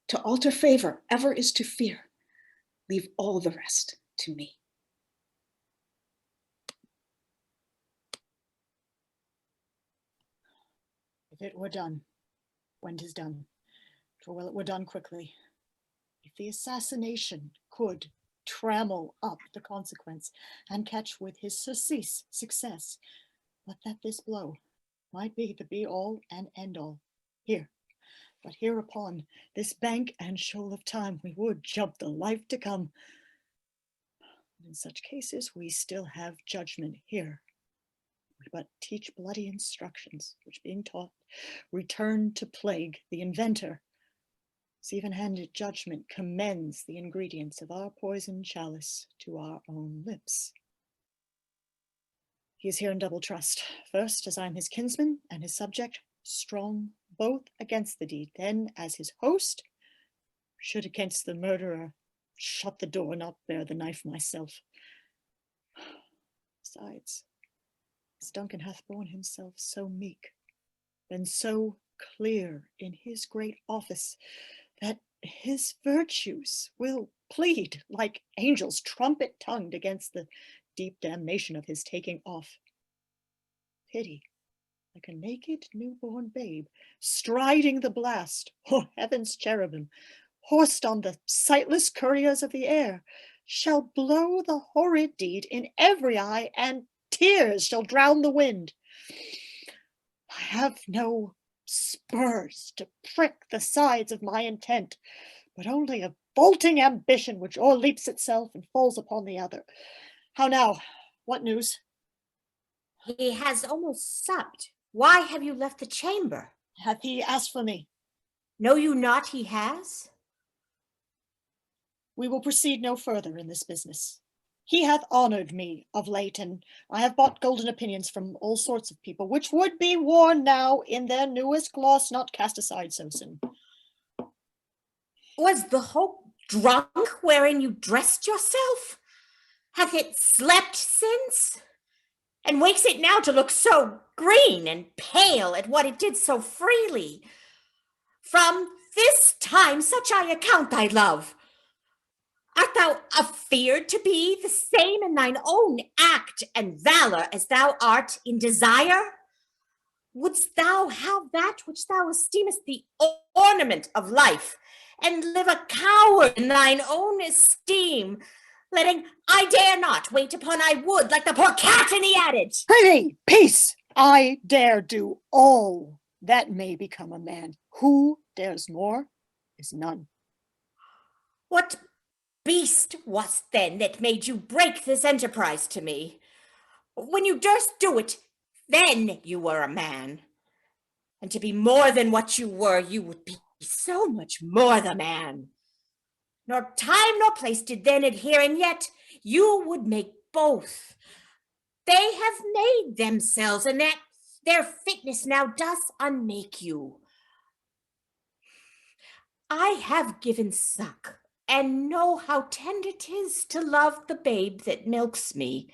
To alter favor ever is to fear. Leave all the rest to me. If it were done, when 'tis done, 'twere well it were done quickly. if the assassination could trammel up the consequence and catch with his surcease success, but that this blow might be the be-all and end-all. Here, but hereupon, this bank and shoal of time, we would jump the life to come. In such cases, we still have judgment here. We but teach bloody instructions, which being taught, return to plague the inventor. This even-handed judgment commends the ingredients of our poison chalice to our own lips. He is here in double trust. First, as I am his kinsman and his subject, strong both against the deed, then as his host, should against the murderer shut the door, not bear the knife myself. Besides, as Duncan hath borne himself so meek, been so clear in his great office, that his virtues will plead like angels trumpet-tongued against the deep damnation of his taking off. Pity, like a naked newborn babe, striding the blast, or heaven's cherubim, horsed on the sightless couriers of the air, shall blow the horrid deed in every eye, and tears shall drown the wind. I have no spurs to prick the sides of my intent, but only a vaulting ambition which o'erleaps itself and falls upon the other. How now? What news? He has almost supped. Why have you left the chamber? Hath he asked for me? Know you not he has? We will proceed no further in this business. He hath honored me of late, and I have bought golden opinions from all sorts of people, which would be worn now in their newest gloss, not cast aside so soon. Was the hope drunk wherein you dressed yourself? Hath it slept since? And wakes it now to look so green and pale at what it did so freely? From this time such I account thy love. Art thou afeard to be the same in thine own act and valor as thou art in desire? Wouldst thou have that which thou esteemest the ornament of life, and live a coward in thine own esteem, letting I dare not wait upon I would, like the poor cat in the adage? Prithee, peace! I dare do all that may become a man. Who dares more is none. What beast was then that made you break this enterprise to me? When you durst do it, then you were a man. And to be more than what you were, you would be so much more the man. Nor time nor place did then adhere, and yet you would make both. They have made themselves, and that their fitness now does unmake you. I have given suck, and know how tender 'tis to love the babe that milks me.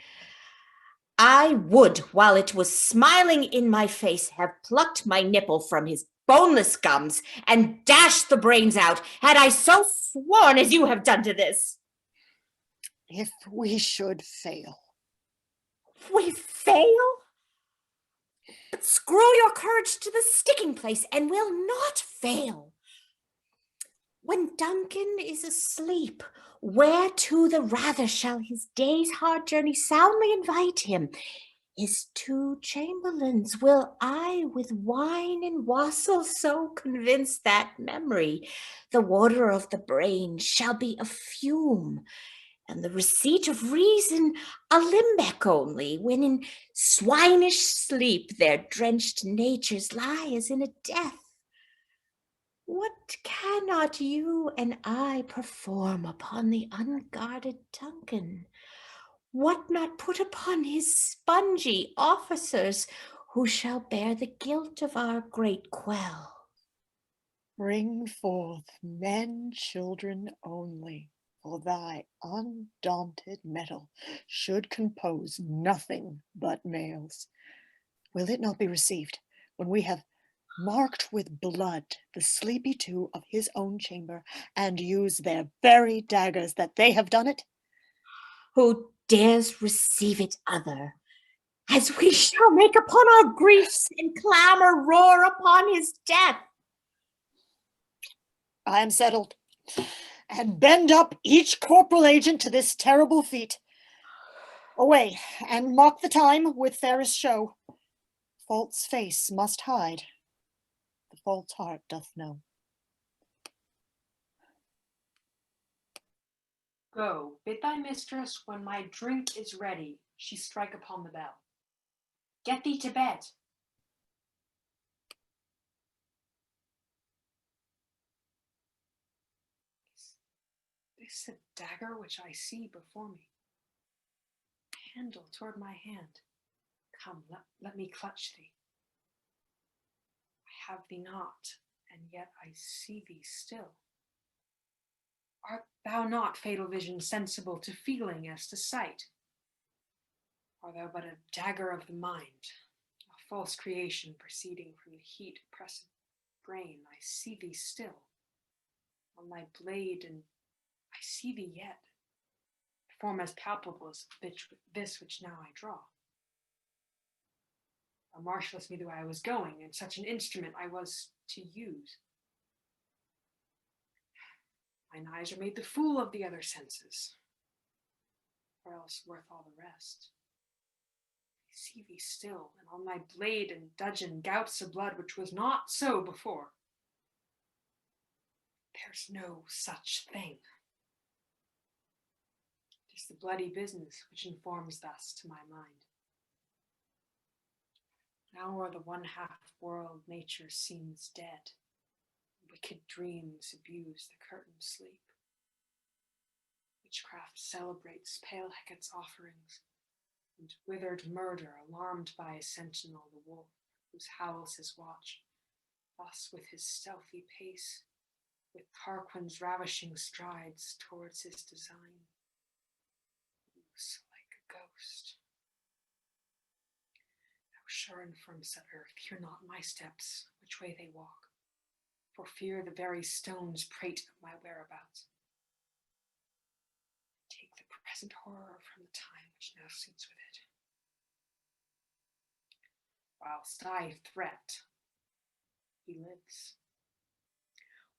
I would, while it was smiling in my face, have plucked my nipple from his boneless gums and dashed the brains out, had I so sworn as you have done to this. If we should fail. We fail? But screw your courage to the sticking place, and will not fail. When Duncan is asleep, whereto the rather shall his day's hard journey soundly invite him? His two chamberlains will I with wine and wassail so convince that memory, the water of the brain, shall be a fume, and the receipt of reason a limbeck only, when in swinish sleep their drenched natures lie as in a death. What cannot you and I perform upon the unguarded Duncan? What not put upon his spongy officers, who shall bear the guilt of our great quell? Bring forth men, children only, for thy undaunted mettle should compose nothing but males. Will it not be received when we have marked with blood the sleepy two of his own chamber, and use their very daggers that they have done it? Who dares receive it other, as we shall make upon our griefs and clamor roar upon his death? I am settled, and bend up each corporal agent to this terrible feat. Away, and mark the time with fairest show. False face must hide, the false heart doth know. Go, bid thy mistress, when my drink is ready, she strike upon the bell. Get thee to bed. Is this the dagger which I see before me? Handle toward my hand. Come, let me clutch thee. I have thee not, and yet I see thee still. Art thou not, fatal vision, sensible to feeling as to sight? Art thou but a dagger of the mind, a false creation proceeding from the heat oppressed brain? I see thee still, on thy blade, and I see thee yet, form as palpable as this which now I draw. Thou marshalest me the way I was going, and such an instrument I was to use. Mine eyes are made the fool of the other senses, or else worth all the rest. I see thee still, and on thy blade and dudgeon gouts of blood, which was not so before. There's no such thing. It is the bloody business which informs thus to my mind. Now o'er the one-half world nature seems dead. Wicked dreams abuse the curtained sleep. Witchcraft celebrates pale Hecate's offerings, and withered murder alarmed by a sentinel, the wolf, whose howls his watch, thus with his stealthy pace, with Tarquin's ravishing strides towards his design, moves like a ghost. Thou sure and firm set earth, hear not my steps, which way they walk, for fear the very stones prate of my whereabouts. Take the present horror from the time which now suits with it. Whilst I threat, he lives.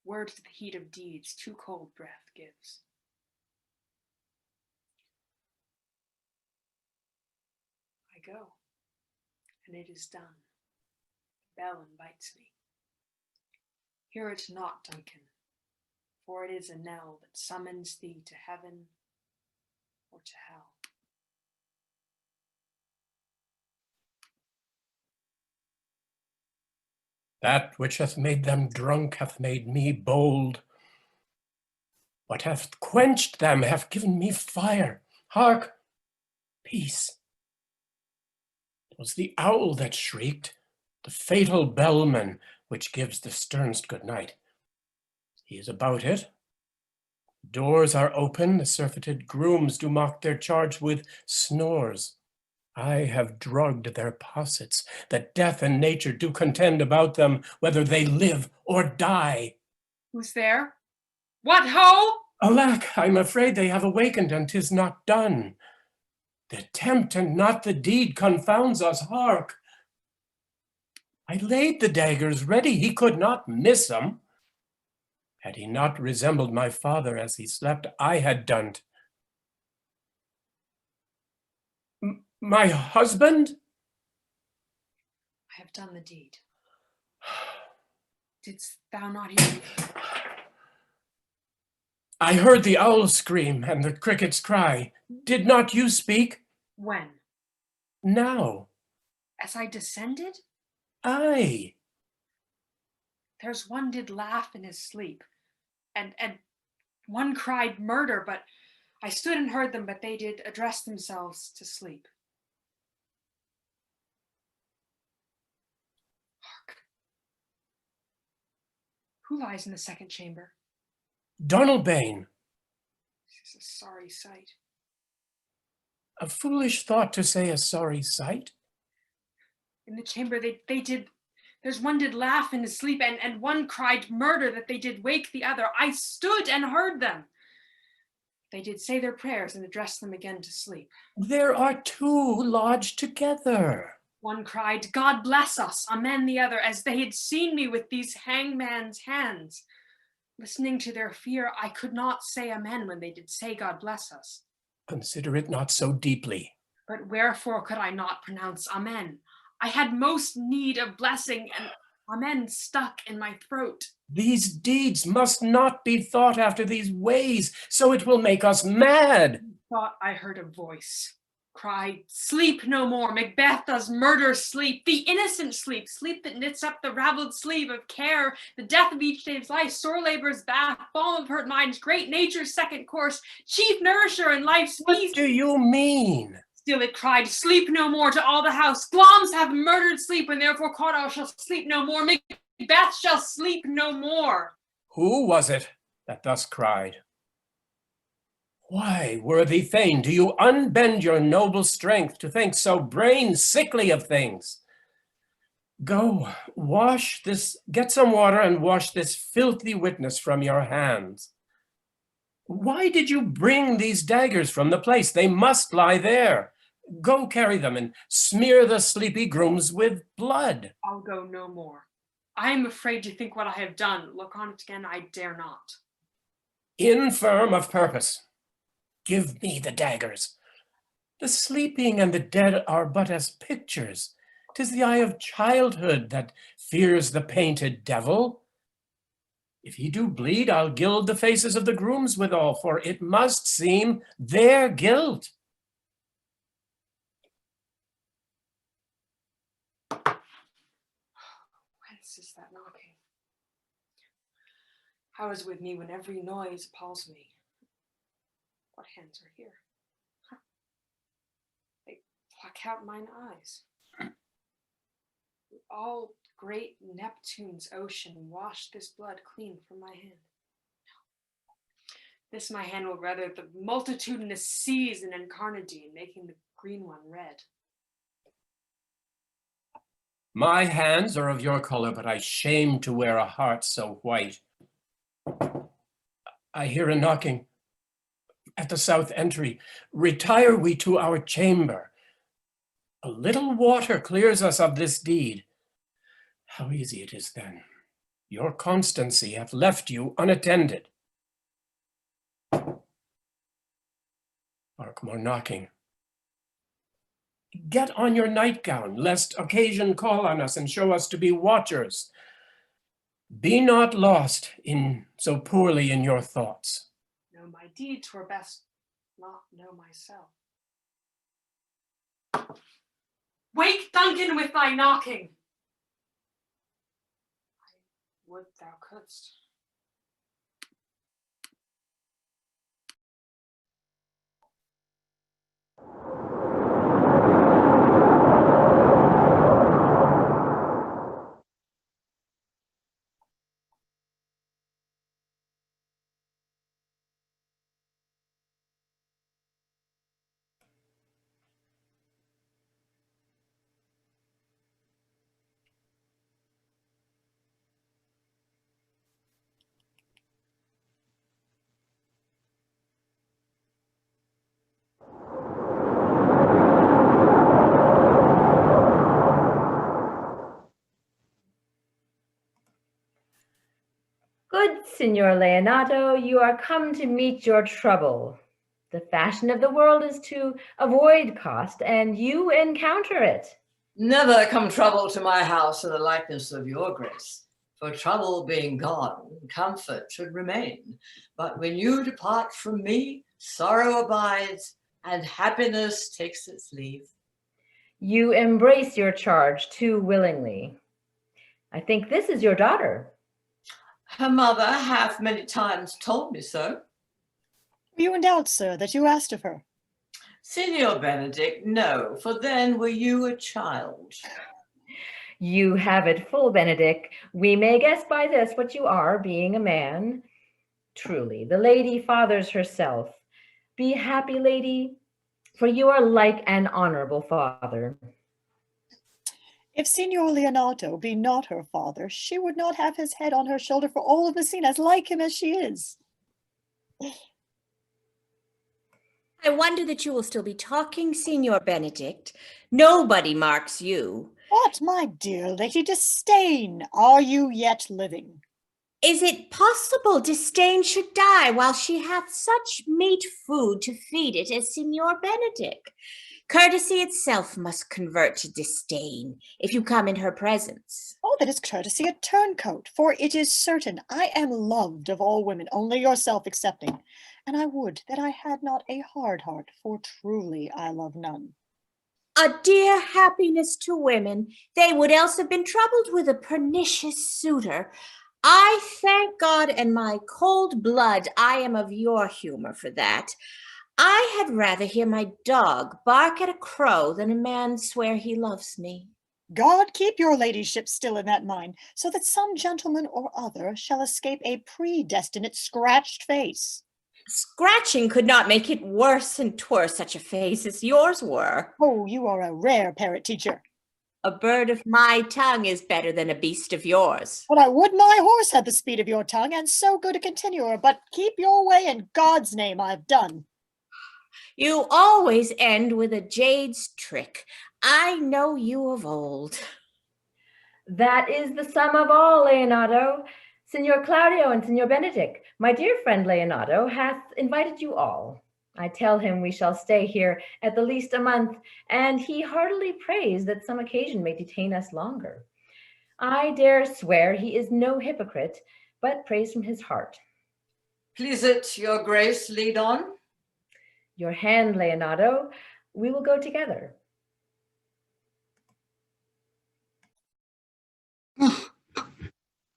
Word to the heat of deeds too cold breath gives. I go, and it is done. The bell invites me. Hear it not, Duncan, for it is a knell that summons thee to heaven or to hell. That which hath made them drunk hath made me bold. What hath quenched them hath given me fire. Hark! Peace. 'Twas the owl that shrieked, the fatal bellman, which gives the sternest good night. He is about it. Doors are open, the surfeited grooms do mock their charge with snores. I have drugged their possets, that death and nature do contend about them, whether they live or die. Who's there? What ho? Alack, I'm afraid they have awakened, and 'tis not done. The attempt and not the deed confounds us. Hark! I laid the daggers ready, he could not miss 'em. Had he not resembled my father as he slept, I had done't. My husband? I have done the deed. Didst thou not hear me? I heard the owl scream and the crickets cry. Did not you speak? When? Now. As I descended? Aye. There's one did laugh in his sleep, and one cried murder, but I stood and heard them, but they did address themselves to sleep. Hark. Who lies in the second chamber? Donalbain. This is a sorry sight. A foolish thought to say a sorry sight. In the chamber there's one did laugh in his sleep, and one cried murder, that they did wake the other. I stood and heard them. They did say their prayers and address them again to sleep. There are two lodged together. One cried, God bless us, amen the other, as they had seen me with these hangman's hands. listening to their fear, I could not say amen when they did say, God bless us. Consider it not so deeply. But wherefore could I not pronounce amen? I had most need of blessing, and amen stuck in my throat. These deeds must not be thought after these ways, so it will make us mad. Thought I heard a voice cried, sleep no more, Macbeth does murder sleep, the innocent sleep, sleep that knits up the raveled sleeve of care, the death of each day's life, sore labor's bath, balm of hurt minds, great nature's second course, chief nourisher in life's feast. What do you mean? Still it cried, sleep no more to all the house, Glamis have murdered sleep, and therefore Cawdor shall sleep no more, Macbeth shall sleep no more. Who was it that thus cried? Why, worthy Thane, do you unbend your noble strength to think so brain sickly of things? Go, get some water and wash this filthy witness from your hands. Why did you bring these daggers from the place? They must lie there. Go carry them and smear the sleepy grooms with blood. I'll go no more. I am afraid to think what I have done. Look on it again, I dare not. Infirm of purpose. Give me the daggers. The sleeping and the dead are but as pictures. 'Tis the eye of childhood that fears the painted devil. If he do bleed, I'll gild the faces of the grooms withal, for it must seem their guilt. Whence is that knocking? How is with me when every noise appalls me? What hands are here? Huh. They pluck out mine eyes. All great Neptune's ocean wash this blood clean from my hand. This my hand will weather the multitudinous seas in Encarnadine, making the green one red. My hands are of your color, but I shame to wear a heart so white. I hear a knocking at the south entry. Retire we to our chamber. A little water clears us of this deed. How easy it is then. Your constancy hath left you unattended. Hark, more knocking. Get on your nightgown, lest occasion call on us and show us to be watchers. Be not lost in so poorly in your thoughts. Know my deed, 'twere best not know myself. Wake, Duncan, with thy knocking. I would thou couldst. Good Signor Leonato, you are come to meet your trouble. The fashion of the world is to avoid cost, and you encounter it. Never come trouble to my house in the likeness of your grace. For trouble being gone, comfort should remain. But when you depart from me, sorrow abides, and happiness takes its leave. You embrace your charge too willingly. I think this is your daughter. Her mother hath many times told me so. Were you in doubt, sir, that you asked of her? Signor Benedict, no, for then were you a child. You have it full, Benedict. We may guess by this what you are, being a man. Truly, the lady fathers herself. Be happy, lady, for you are like an honorable father. If Signor Leonato be not her father, she would not have his head on her shoulder for all of Messina, as like him as she is. I wonder that you will still be talking, Signor Benedict. Nobody marks you. What, my dear Lady Disdain, are you yet living? Is it possible disdain should die while she hath such meet food to feed it as Signor Benedick? Courtesy itself must convert to disdain if you come in her presence. Oh, that is courtesy a turncoat, for it is certain I am loved of all women, only yourself excepting. And I would that I had not a hard heart, for truly I love none. A dear happiness to women, they would else have been troubled with a pernicious suitor. I thank God and my cold blood I am of your humor for that. I had rather hear my dog bark at a crow than a man swear he loves me. God keep your ladyship still in that mind, so that some gentleman or other shall escape a predestinate scratched face. Scratching could not make it worse, and 'twere such a face as yours were. Oh, you are a rare parrot teacher. A bird of my tongue is better than a beast of yours. But I would my horse had the speed of your tongue, and so good a continuer, but keep your way in God's name, I've done. You always end with a jade's trick. I know you of old. That is the sum of all, Leonardo. Signor Claudio and Signor Benedick, my dear friend Leonardo, hath invited you all. I tell him we shall stay here at the least a month, and he heartily prays that some occasion may detain us longer. I dare swear he is no hypocrite, but prays from his heart. Please it, your grace, lead on. Your hand, Leonardo. We will go together.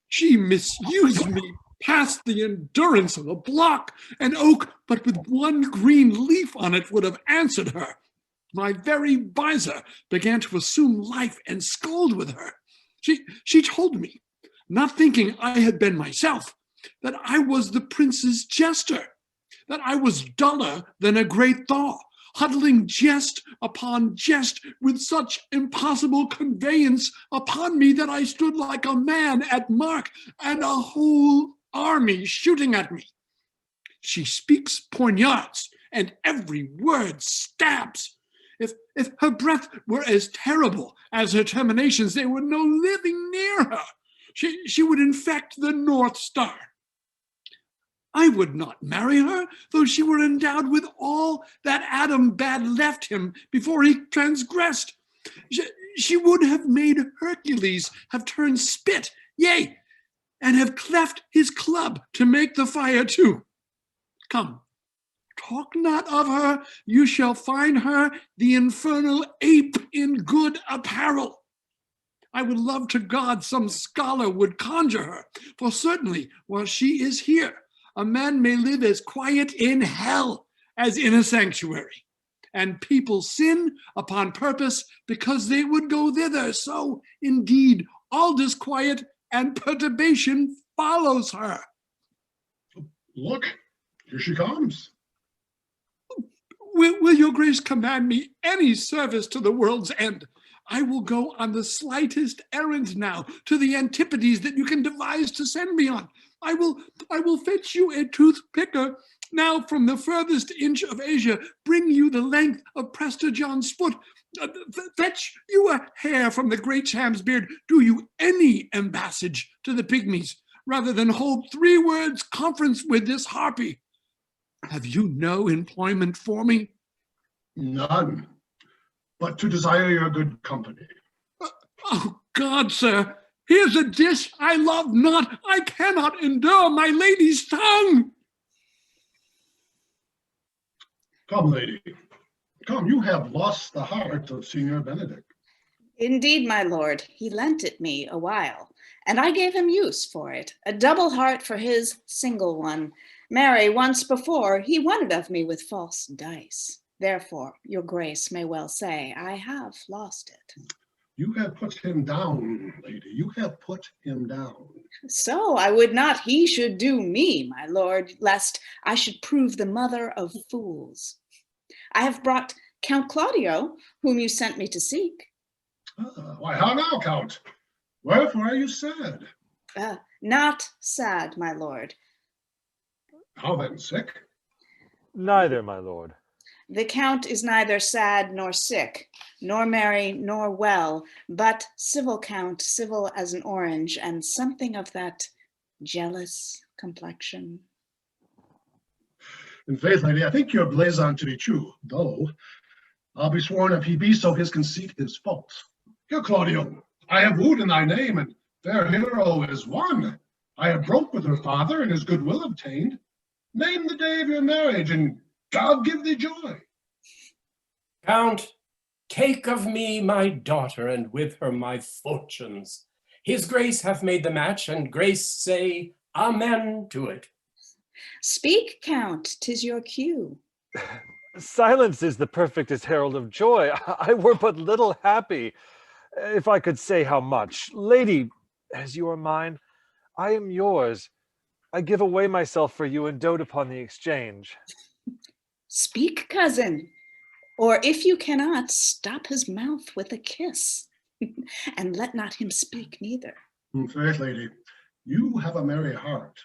She misused me past the endurance of a block. An oak, but with one green leaf on it, would have answered her. My very visor began to assume life and scold with her. She told me, not thinking I had been myself, that I was the prince's jester, that I was duller than a great thaw, huddling jest upon jest with such impossible conveyance upon me that I stood like a man at mark and a whole army shooting at me. She speaks poignards, and every word stabs. If her breath were as terrible as her terminations, there were no living near her. She would infect the North Star. I would not marry her, though she were endowed with all that Adam bad left him before he transgressed. She would have made Hercules have turned spit, yea, and have cleft his club to make the fire too. Come, talk not of her, you shall find her the infernal ape in good apparel. I would love to God some scholar would conjure her, for certainly while she is here, a man may live as quiet in hell as in a sanctuary, and people sin upon purpose because they would go thither. So indeed, all disquiet and perturbation follows her. Look, here she comes. Will your grace command me any service to the world's end? I will go on the slightest errand now to the antipodes that you can devise to send me on. I will fetch you a tooth picker now from the furthest inch of Asia, bring you the length of Prester John's foot, fetch you a hair from the great Cham's beard, do you any embassage to the pygmies, rather than hold 3 words conference with this harpy. Have you no employment for me? None, but to desire your good company. Oh God, sir, here's a dish I love not. I cannot endure my lady's tongue. Come, lady, come, you have lost the heart of Signor Benedick. Indeed, my lord, he lent it me a while, and I gave him use for it, a double heart for his single one. Marry, once before he won it of me with false dice. Therefore, your grace may well say I have lost it. You have put him down, lady, you have put him down. So I would not he should do me, my lord, lest I should prove the mother of fools. I have brought Count Claudio, whom you sent me to seek. Why, how now, Count? Wherefore are you sad? Not sad, my lord. How then, sick? Neither, my lord. The Count is neither sad nor sick, nor merry nor well, but civil Count, civil as an orange, and something of that jealous complexion. In faith, lady, I think your blazon to be true, though I'll be sworn if he be so, his conceit is false. Here, Claudio, I have wooed in thy name, and fair hero is won. I have broke with her father, and his goodwill obtained. Name the day of your marriage, and God give thee joy. Count, take of me my daughter, and with her my fortunes. His grace hath made the match, and grace say amen to it. Speak, Count, 'tis your cue. Silence is the perfectest herald of joy. I were but little happy, if I could say how much. Lady, as you are mine, I am yours. I give away myself for you and dote upon the exchange. Speak, cousin, or if you cannot, stop his mouth with a kiss, and let not him speak neither. In faith, lady, you have a merry heart.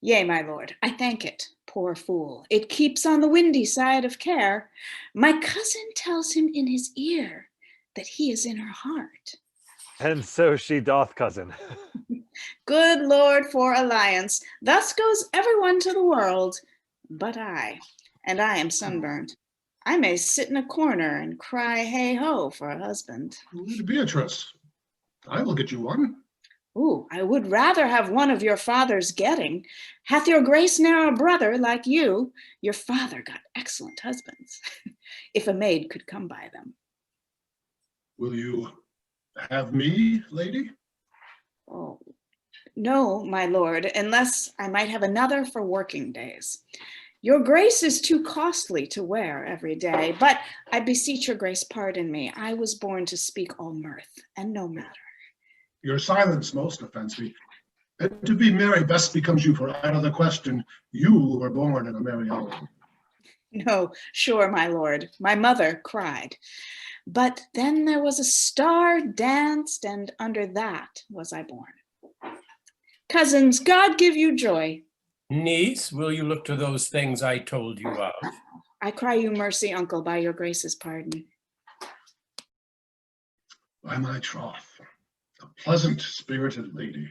Yea, my lord, I thank it, poor fool. It keeps on the windy side of care. My cousin tells him in his ear that he is in her heart. And so she doth, cousin. Good Lord for alliance, thus goes everyone to the world, but I, and I am sunburned. I may sit in a corner and cry hey-ho for a husband. Beatrice, I will get you one. Ooh, I would rather have one of your father's getting. Hath your grace now a brother like you? Your father got excellent husbands, if a maid could come by them. Will you have me, lady? Oh, no, my lord, unless I might have another for working days. Your grace is too costly to wear every day, but I beseech your grace pardon me. I was born to speak all mirth and no matter. Your silence most offends me. And to be merry best becomes you, for out of the question, you were born in a merry hour. No, sure, my lord, my mother cried. But then there was a star danced, and under that was I born. Cousins, God give you joy. Niece, will you look to those things I told you of? I cry you mercy, uncle, by your grace's pardon. By my troth, a pleasant spirited lady.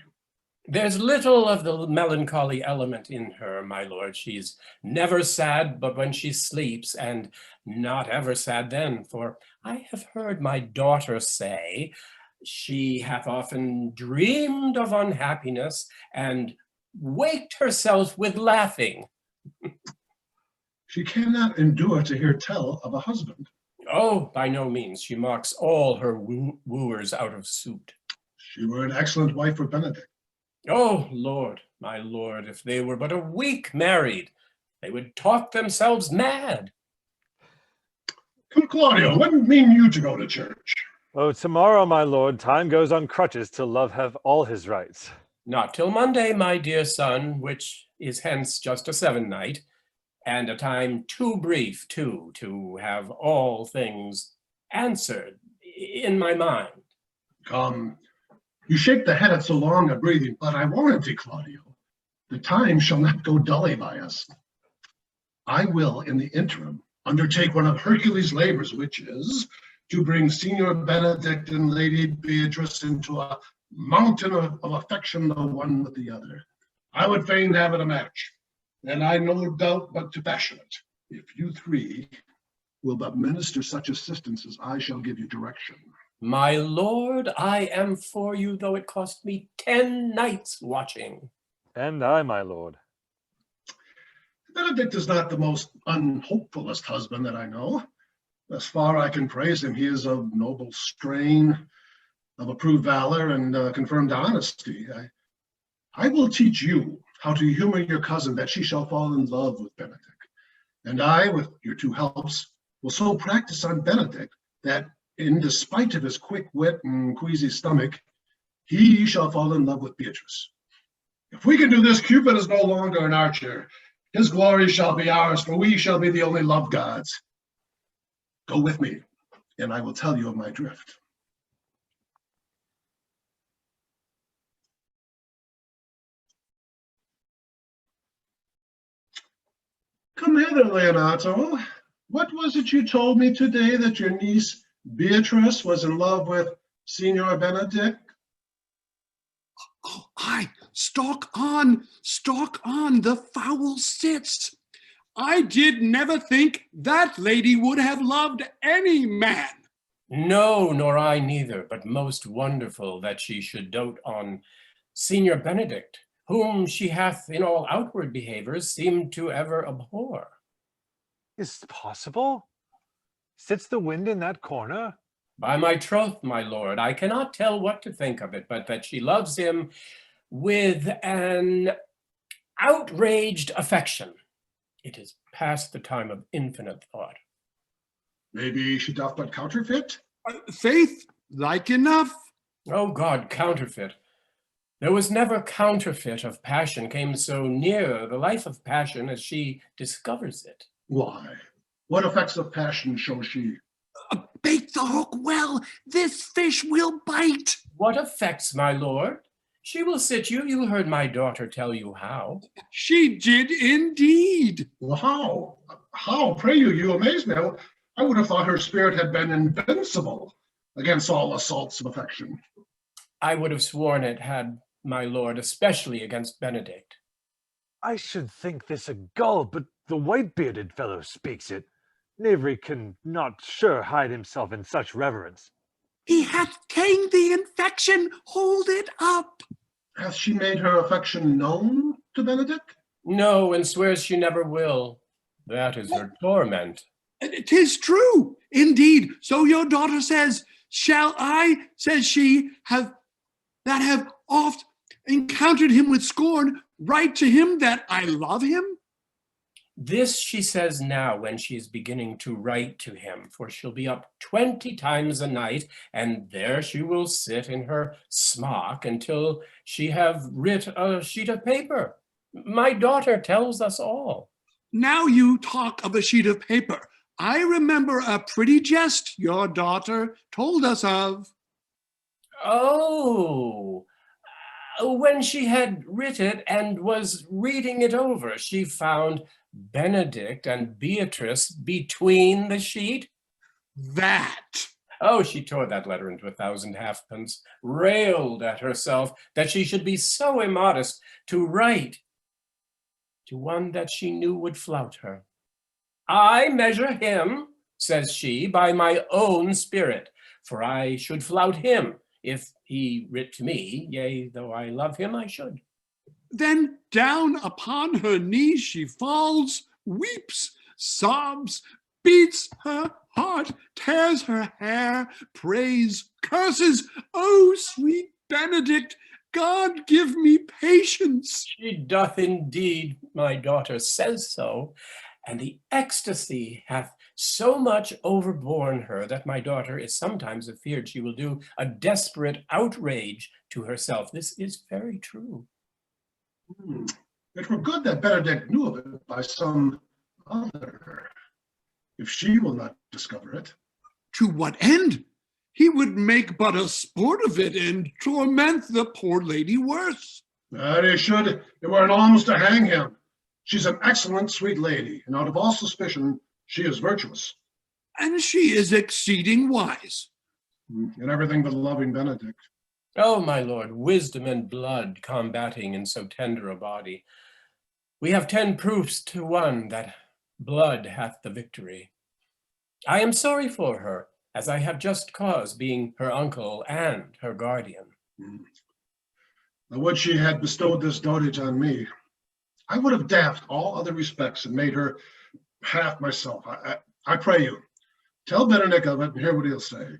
There's little of the melancholy element in her, my lord. She's never sad but when she sleeps, and not ever sad then, for I have heard my daughter say she hath often dreamed of unhappiness and waked herself with laughing. She cannot endure to hear tell of a husband. Oh, by no means. She mocks all her wooers out of suit. She were an excellent wife for Benedict. Oh, Lord, my lord, if they were but a week married, they would talk themselves mad. Come, Claudio, when mean you to go to church? Oh, tomorrow, my lord, time goes on crutches till love have all his rights. Not till Monday, my dear son, which is hence just a seven-night, and a time too brief, too, to have all things answered in my mind. Come, you shake the head at so long a breathing, but I warrant thee, Claudio, the time shall not go dully by us. I will, in the interim, undertake one of Hercules' labors, which is to bring Signor Benedict and Lady Beatrice into a mountain of affection, the one with the other. I would fain have it a match, and I no doubt but to fashion it, if you three will but minister such assistance as I shall give you direction. My lord, I am for you, though it cost me 10 nights watching. And I, my lord. Benedict is not the most unhopefulest husband that I know. As far I can praise him, he is of noble strain, of approved valor and confirmed honesty. I will teach you how to humor your cousin that she shall fall in love with Benedict. And I, with your two helps, will so practice on Benedict that in despite of his quick wit and queasy stomach, he shall fall in love with Beatrice. If we can do this, Cupid is no longer an archer. His glory shall be ours, for we shall be the only love gods. Go with me, and I will tell you of my drift. Come hither, Leonato. What was it you told me today that your niece Beatrice was in love with Signor Benedict? Oh, aye, stalk on, the foul sits. I did never think that lady would have loved any man. No, nor I neither, but most wonderful that she should dote on Senior Benedict, whom she hath in all outward behaviors seemed to ever abhor. Is't possible? Sits the wind in that corner? By my troth, my lord, I cannot tell what to think of it, but that she loves him with an outraged affection. It is past the time of infinite thought. Maybe she doth but counterfeit? Faith, like enough. Oh God, counterfeit. There was never counterfeit of passion came so near the life of passion as she discovers it. Why, what effects of passion shows she? Bait the hook well, this fish will bite. What effects, my lord? She will sit you, you heard my daughter tell you how. She did indeed. Well, how? How, pray you, you amaze me. I would have thought her spirit had been invincible against all assaults of affection. I would have sworn it had, my lord, especially against Benedict. I should think this a gull, but the white-bearded fellow speaks it. Knavery can not sure hide himself in such reverence. He hath ta'en the infection, hold it up. Hath she made her affection known to Benedict? No, and swears she never will. That is her torment. 'Tis true, indeed, so your daughter says. Shall I, says she, have oft encountered him with scorn, write to him that I love him? This she says now when she is beginning to write to him, for she'll be up 20 times a night, and there she will sit in her smock until she have writ a sheet of paper. My daughter tells us all. Now you talk of a sheet of paper. I remember a pretty jest your daughter told us of. Oh, when she had writ it and was reading it over, she found Benedict and Beatrice between the sheet. That. Oh, she tore that letter into 1,000 halfpence, railed at herself that she should be so immodest to write to one that she knew would flout her. I measure him, says she, by my own spirit, for I should flout him if he writ to me, yea, though I love him, I should. Then down upon her knees she falls, weeps, sobs, beats her heart, tears her hair, prays, curses. Oh, sweet Benedict, God give me patience. She doth indeed, my daughter says so, and the ecstasy hath so much overborne her that my daughter is sometimes afeard she will do a desperate outrage to herself. This is very true. It were good that Benedict knew of it by some other, if she will not discover it. To what end? He would make but a sport of it and torment the poor lady worse. That he should. It were an alms to hang him. She's an excellent sweet lady, and out of all suspicion, she is virtuous. And she is exceeding wise. In everything but loving Benedict. Oh, my lord, wisdom and blood combating in so tender a body. We have 10 proofs to 1 that blood hath the victory. I am sorry for her, as I have just cause, being her uncle and her guardian. I would she had bestowed this dotage on me. I would have daffed all other respects and made her half myself. I pray you, tell Benedict of it and hear what he'll say.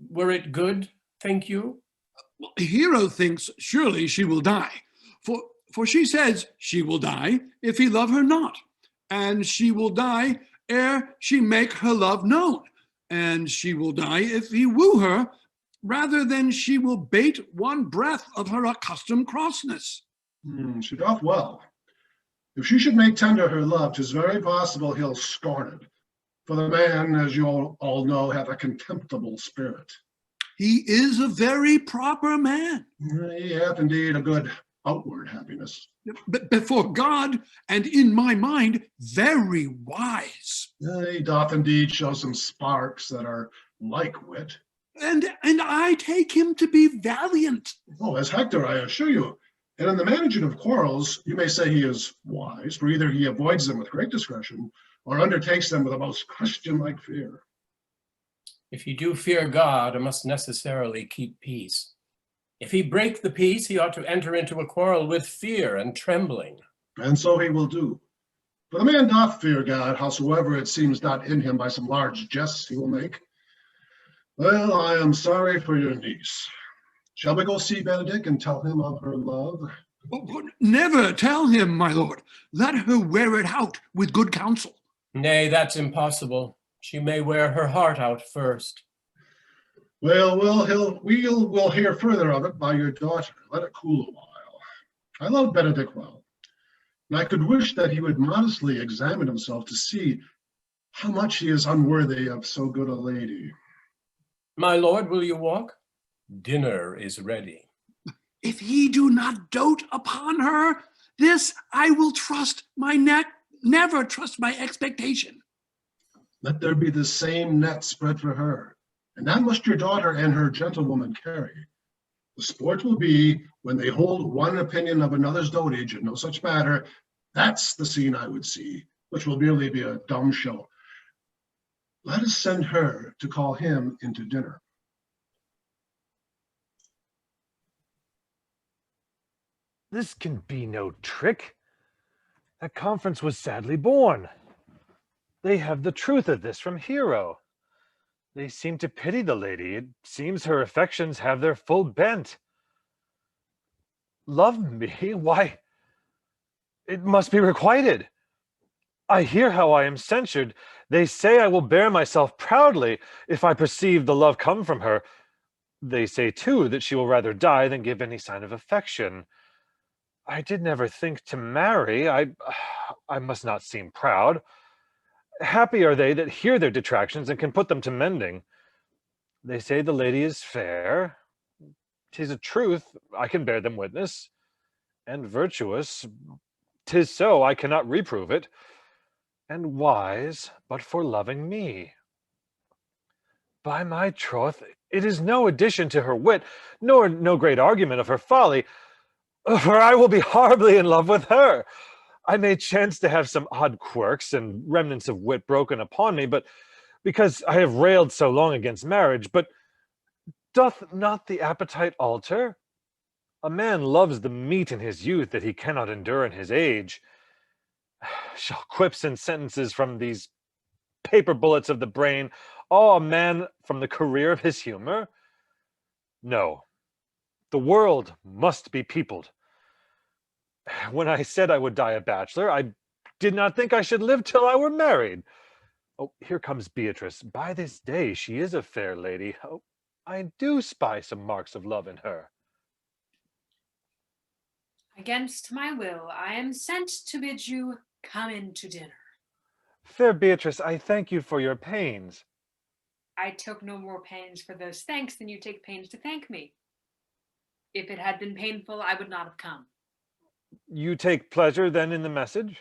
Were it good, think you? Hero thinks surely she will die, for she says she will die if he love her not, and she will die ere she make her love known, and she will die if he woo her, rather than she will bate one breath of her accustomed crossness. She doth well. If she should make tender her love, 'tis very possible he'll scorn it. For the man, as you all know, hath a contemptible spirit. He is a very proper man. He hath indeed a good outward happiness. But before God, and in my mind, very wise. He doth indeed show some sparks that are like wit. And I take him to be valiant. Oh, as Hector, I assure you. And in the managing of quarrels, you may say he is wise, for either he avoids them with great discretion or undertakes them with a most Christian-like fear. If he do fear God, he must necessarily keep peace. If he break the peace, he ought to enter into a quarrel with fear and trembling. And so he will do. For the man doth fear God, howsoever it seems not in him by some large jests he will make. Well, I am sorry for your niece. Shall we go see Benedict and tell him of her love? Oh, never tell him, my lord. Let her wear it out with good counsel. Nay, that's impossible. She may wear her heart out first. Well, we'll hear further of it by your daughter. Let it cool a while. I love Benedict well, and I could wish that he would modestly examine himself to see how much he is unworthy of so good a lady. My lord, will you walk? Dinner is ready. If he do not dote upon her, this I will trust my neck, never trust my expectation. Let there be the same net spread for her, and that must your daughter and her gentlewoman carry. The sport will be when they hold one opinion of another's dotage and no such matter. That's the scene I would see, which will merely be a dumb show. Let us send her to call him into dinner. This can be no trick. That conference was sadly born. They have the truth of this from Hero. They seem to pity the lady. It seems her affections have their full bent. Love me? Why, it must be requited. I hear how I am censured. They say I will bear myself proudly if I perceive the love come from her. They say, too, that she will rather die than give any sign of affection. I did never think to marry. I must not seem proud. Happy are they that hear their detractions and can put them to mending. They say the lady is fair. 'Tis a truth, I can bear them witness. And virtuous, 'tis so, I cannot reprove it. And wise, but for loving me. By my troth, it is no addition to her wit, nor no great argument of her folly, for I will be horribly in love with her. I may chance to have some odd quirks and remnants of wit broken upon me, but because I have railed so long against marriage. But doth not the appetite alter? A man loves the meat in his youth that he cannot endure in his age. Shall quips and sentences from these paper bullets of the brain awe a man from the career of his humor? No, the world must be peopled. When I said I would die a bachelor, I did not think I should live till I were married. Oh, here comes Beatrice. By this day, she is a fair lady. Oh, I do spy some marks of love in her. Against my will, I am sent to bid you come in to dinner. Fair Beatrice, I thank you for your pains. I took no more pains for those thanks than you take pains to thank me. If it had been painful, I would not have come. You take pleasure then in the message?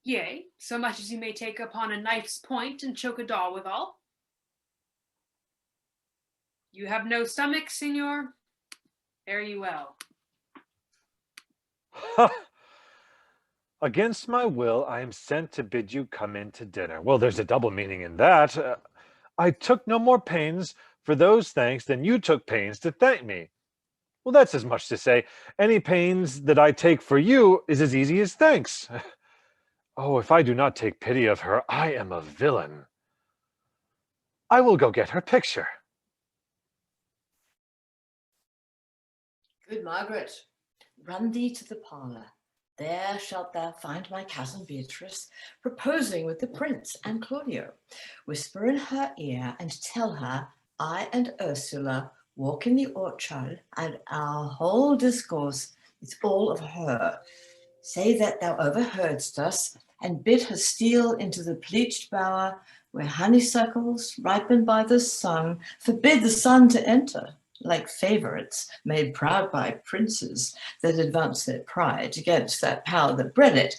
Yea, so much as you may take upon a knife's point and choke a doll withal. You have no stomach, signor? Fare you well. Against my will, I am sent to bid you come in to dinner. Well, there's a double meaning in that. I took no more pains for those thanks than you took pains to thank me. Well, that's as much to say, any pains that I take for you is as easy as thanks. Oh, if I do not take pity of her, I am a villain. I will go get her picture. Good Margaret, run thee to the parlour. There shalt thou find my cousin Beatrice proposing with the prince and Claudio. Whisper in her ear and tell her I and Ursula walk in the orchard, and our whole discourse is all of her. Say that thou overheardst us, and bid her steal into the pleached bower where honeysuckles, ripened by the sun, forbid the sun to enter, like favourites made proud by princes that advance their pride against that power that bred it.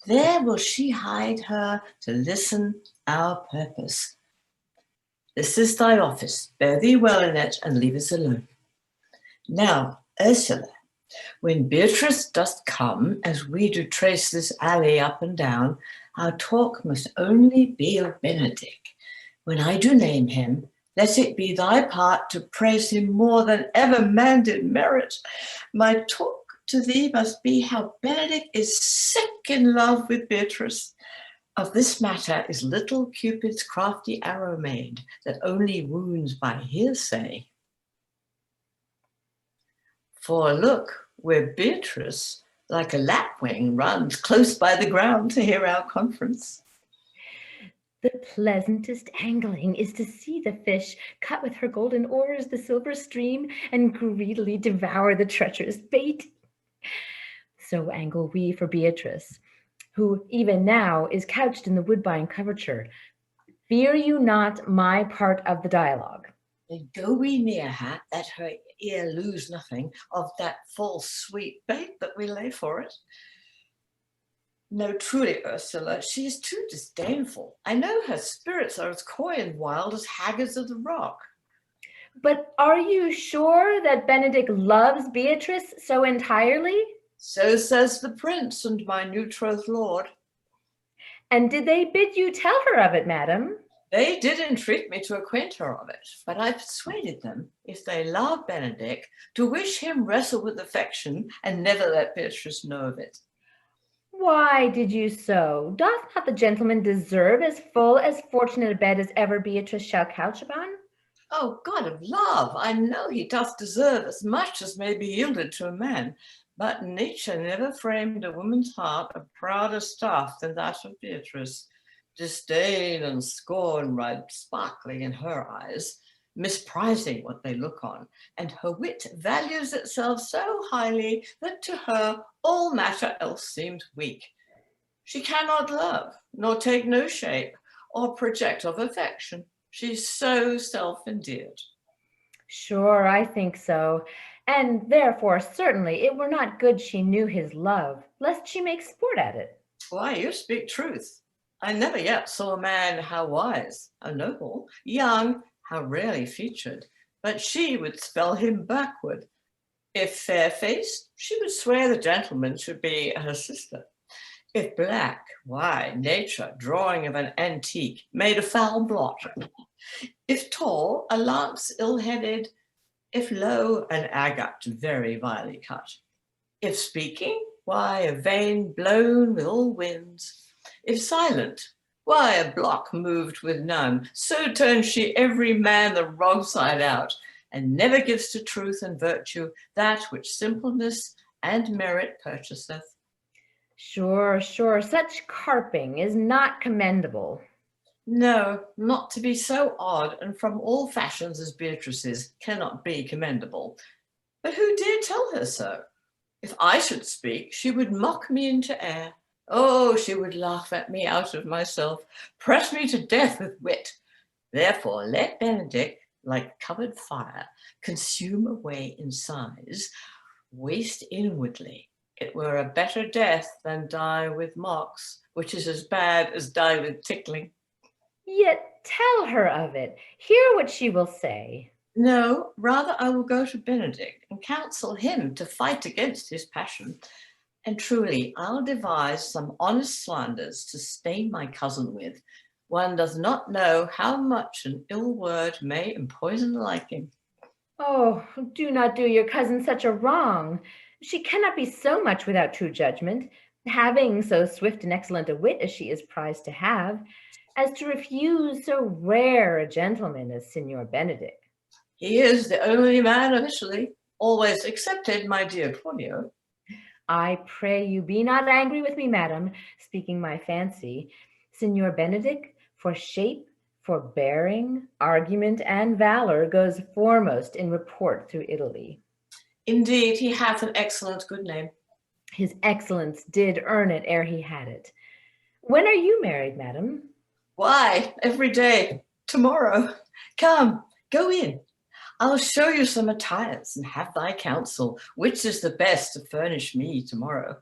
There will she hide her to listen our purpose. This is thy office. Bear thee well in it, and leave us alone. Now, Ursula, when Beatrice doth come, as we do trace this alley up and down, our talk must only be of Benedick. When I do name him, let it be thy part to praise him more than ever man did merit. My talk to thee must be how Benedick is sick in love with Beatrice. Of this matter is little Cupid's crafty arrow made, that only wounds by hearsay. For look, where Beatrice, like a lapwing, runs close by the ground to hear our conference. The pleasantest angling is to see the fish cut with her golden oars the silver stream and greedily devour the treacherous bait. So angle we for Beatrice, who even now is couched in the woodbine coverture. Fear you not my part of the dialogue. And go we near her, that her ear lose nothing of that false sweet bait that we lay for it. No, truly, Ursula, she is too disdainful. I know her spirits are as coy and wild as haggards of the rock. But are you sure that Benedick loves Beatrice so entirely? So says the prince and my new-trothed lord. And did they bid you tell her of it, madam? They did entreat me to acquaint her of it, but I persuaded them, if they love Benedick, to wish him wrestle with affection and never let Beatrice know of it. Why did you so? Doth not the gentleman deserve as full as fortunate a bed as ever Beatrice shall couch upon? Oh, God of love, I know he doth deserve as much as may be yielded to a man, but nature never framed a woman's heart of prouder stuff than that of Beatrice. Disdain and scorn ride sparkling in her eyes, misprizing what they look on, and her wit values itself so highly that to her all matter else seems weak. She cannot love, nor take no shape, or project of affection. She's so self-endeared. Sure, I think so. And therefore, certainly, it were not good she knew his love, lest she make sport at it. Why, you speak truth. I never yet saw a man how wise, how noble, young, how rarely featured, but she would spell him backward. If fair-faced, she would swear the gentleman should be her sister. If black, why, nature, drawing of an antique, made a foul blot. If tall, a lance ill-headed. If low, an agate very vilely cut. If speaking, why, a vein blown with all winds. If silent, why, a block moved with none. So turns she every man the wrong side out, and never gives to truth and virtue that which simpleness and merit purchaseth. Sure, such carping is not commendable. No, not to be so odd and from all fashions as Beatrice's cannot be commendable. But who dare tell her so? If I should speak, she would mock me into air. Oh, she would laugh at me out of myself, press me to death with wit. Therefore, let Benedick, like covered fire, consume away in size, waste inwardly. It were a better death than die with mocks, which is as bad as die with tickling. Yet tell her of it. Hear what she will say. No, rather I will go to Benedick and counsel him to fight against his passion. And truly, I'll devise some honest slanders to stain my cousin with. One does not know how much an ill word may empoison a liking. Oh, do not do your cousin such a wrong. She cannot be so much without true judgment, having so swift and excellent a wit as she is prized to have, as to refuse so rare a gentleman as Signor Benedick. He is the only man of Italy, always excepted my dear Tonio. I pray you be not angry with me, madam, speaking my fancy. Signor Benedick, for shape, for bearing, argument, and valor, goes foremost in report through Italy. Indeed, he hath an excellent good name. His excellence did earn it ere he had it. When are you married, madam? Why, every day, tomorrow. Come, go in. I'll show you some attires and have thy counsel, which is the best to furnish me tomorrow.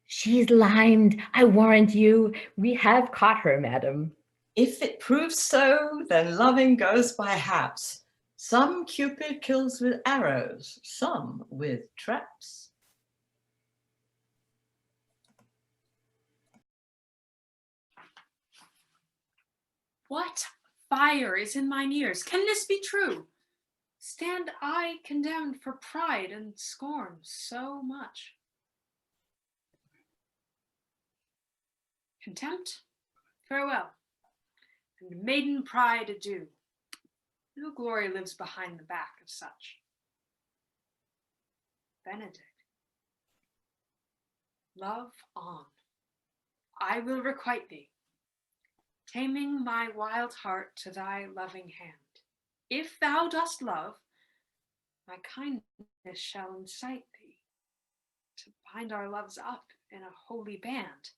She's limed, I warrant you. We have caught her, madam. If it proves so, then loving goes by haps. Some Cupid kills with arrows, some with traps. What fire is in mine ears? Can this be true? Stand I condemned for pride and scorn so much? Contempt? Farewell, and maiden pride adieu. No glory lives behind the back of such. Benedict, love on. I will requite thee, taming my wild heart to thy loving hand. If thou dost love, my kindness shall incite thee to bind our loves up in a holy band.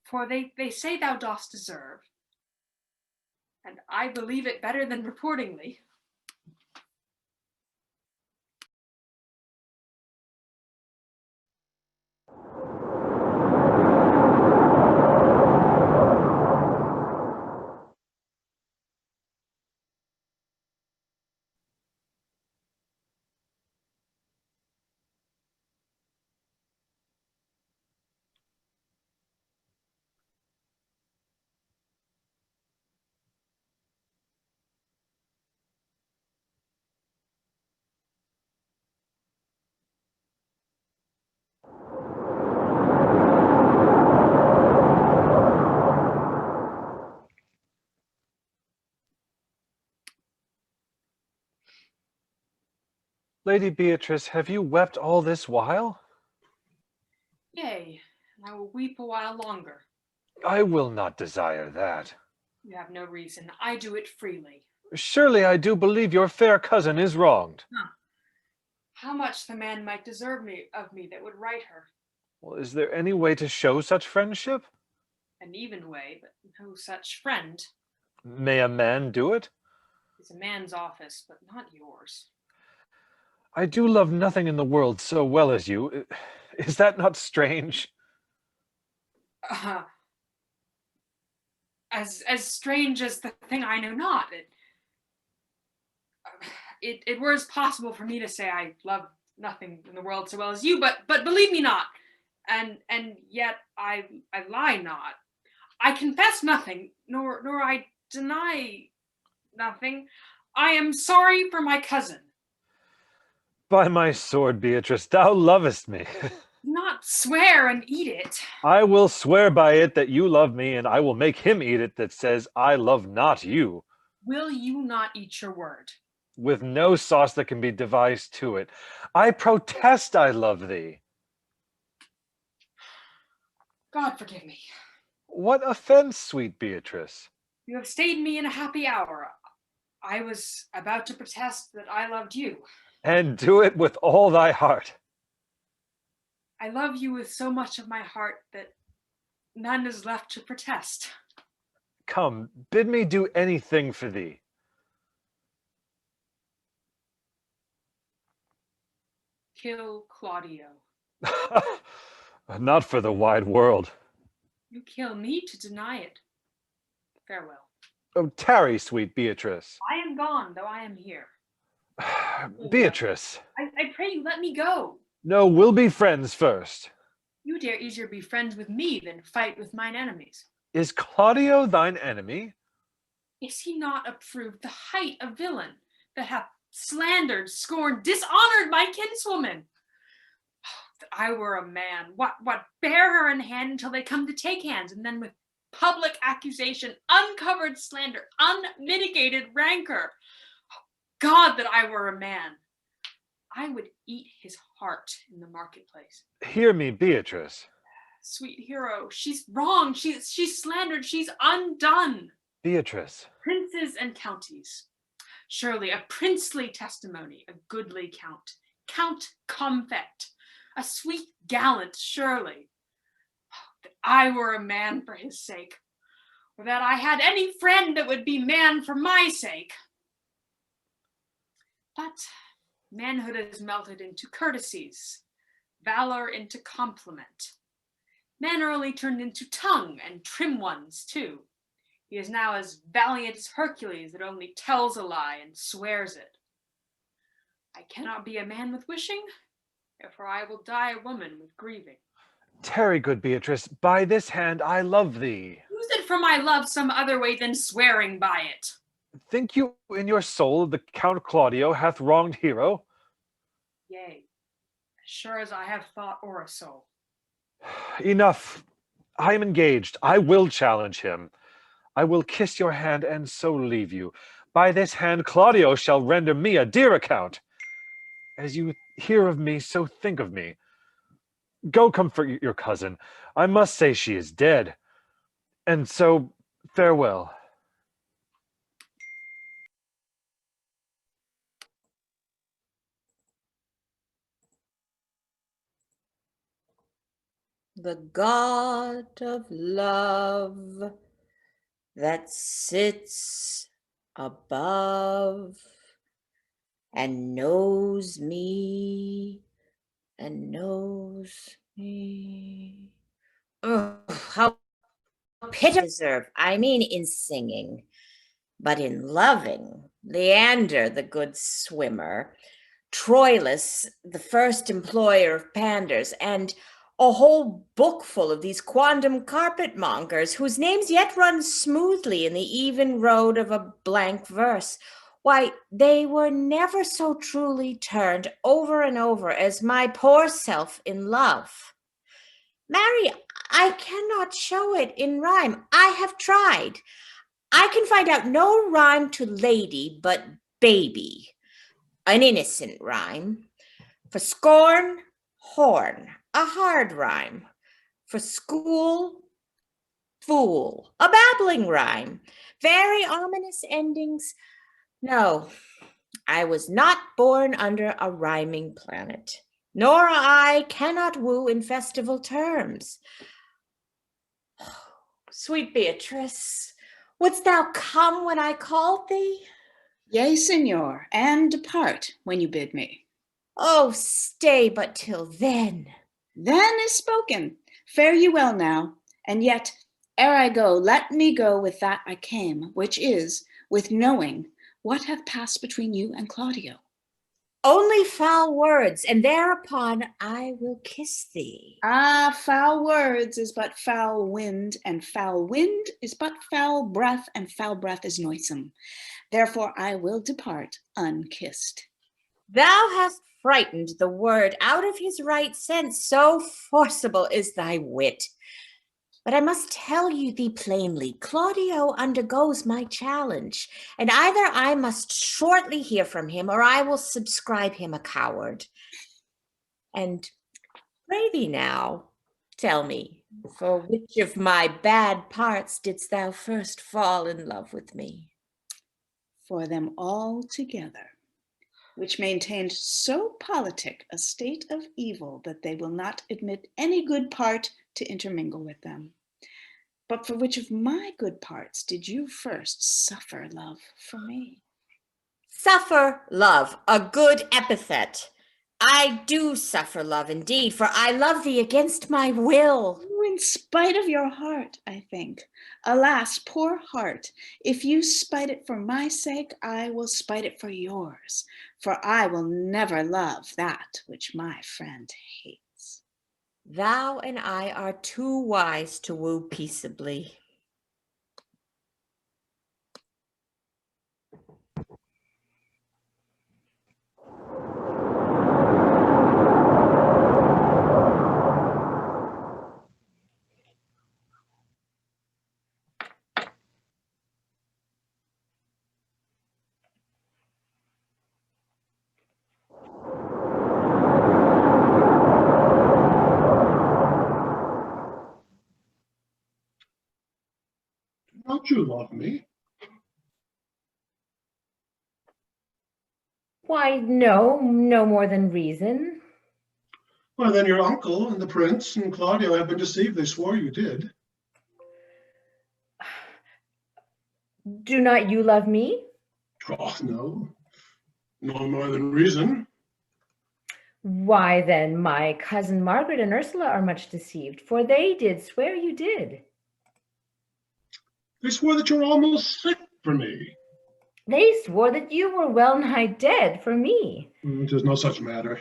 For they say thou dost deserve, and I believe it better than reportingly. Lady Beatrice, have you wept all this while? Yea, and I will weep a while longer. I will not desire that. You have no reason. I do it freely. Surely I do believe your fair cousin is wronged. Huh. How much the man might deserve of me that would right her. Well, is there any way to show such friendship? An even way, but no such friend. May a man do it? It's a man's office, but not yours. I do love nothing in the world so well as you. Is that not strange? As strange as the thing I know not. It were as possible for me to say I love nothing in the world so well as you, but believe me not, and yet I lie not. I confess nothing, nor I deny nothing. I am sorry for my cousin. By my sword, Beatrice, thou lovest me. Not swear and eat it. I will swear by it that you love me, and I will make him eat it that says I love not you. Will you not eat your word? With no sauce that can be devised to it. I protest I love thee. God forgive me. What offense, sweet Beatrice? You have stayed me in a happy hour. I was about to protest that I loved you. And do it with all thy heart. I love you with so much of my heart that none is left to protest. Come, bid me do anything for thee. Kill Claudio. Not for the wide world. You kill me to deny it. Farewell. Oh, tarry, sweet Beatrice. I am gone, though I am here. Beatrice. I pray you let me go. No, we'll be friends first. You dare easier be friends with me than fight with mine enemies. Is Claudio thine enemy? Is he not approved the height of villain that hath slandered, scorned, dishonored my kinswoman? Oh, that I were a man, what bear her in hand until they come to take hands, and then with public accusation, uncovered slander, unmitigated rancor. Oh, God, that I were a man. I would eat his heart in the marketplace. Hear me, Beatrice. Sweet hero, she's wrong, she's slandered, she's undone. Beatrice. Princes and counties. Surely a princely testimony, a goodly count. Count Comfect, a sweet gallant, surely. That I were a man for his sake, or that I had any friend that would be man for my sake. But manhood is melted into courtesies, valor into compliment. Mannerly turned into tongue, and trim ones too. He is now as valiant as Hercules that only tells a lie and swears it. I cannot be a man with wishing, therefore I will die a woman with grieving. Tarry, good Beatrice, by this hand I love thee. Use it for my love some other way than swearing by it. Think you in your soul the Count Claudio hath wronged Hero? Yea, as sure as I have thought or a soul. Enough. I am engaged. I will challenge him. I will kiss your hand and so leave you. By this hand Claudio shall render me a dear account. As you hear of me, so think of me. Go comfort your cousin. I must say she is dead. And so, farewell. The god of love that sits above and knows me and knows me. Oh, how pity I deserve. I mean in singing, but in loving. Leander, the good swimmer, Troilus, the first employer of panders, and a whole book full of these quondam carpetmongers whose names yet run smoothly in the even road of a blank verse. Why, they were never so truly turned over and over as my poor self in love. Marry, I cannot show it in rhyme. I have tried. I can find out no rhyme to lady but baby, an innocent rhyme. For scorn, horn, a hard rhyme. For school, fool, a babbling rhyme. Very ominous endings. No, I was not born under a rhyming planet, nor I cannot woo in festival terms. Sweet Beatrice, wouldst thou come when I called thee? Yea, Signor, and depart when you bid me. Oh, stay but till then. Then is spoken. Fare you well now, and yet, ere I go, let me go with that I came, which is, with knowing what hath passed between you and Claudio. Only foul words, and thereupon I will kiss thee. Ah, foul words is but foul wind, and foul wind is but foul breath, and foul breath is noisome. Therefore I will depart unkissed. Thou hast frightened the word out of his right sense, so forcible is thy wit. But I must tell you thee plainly, Claudio undergoes my challenge, and either I must shortly hear from him, or I will subscribe him a coward. And pray thee now, tell me, for which of my bad parts didst thou first fall in love with me? For them all together, which maintained so politic a state of evil that they will not admit any good part to intermingle with them. But for which of my good parts did you first suffer love for me? Suffer love, a good epithet. I do suffer love indeed, for I love thee against my will. In spite of your heart, I think. Alas, poor heart, if you spite it for my sake, I will spite it for yours, for I will never love that which my friend hates. Thou and I are too wise to woo peaceably. Don't you love me? Why, no, no more than reason. Why, then your uncle and the prince and Claudio have been deceived. They swore you did. Do not you love me? Oh, no. No more than reason. Why then, my cousin Margaret and Ursula are much deceived, for they did swear you did. They swore that you're almost sick for me. They swore that you were well nigh dead for me. Tis no such matter.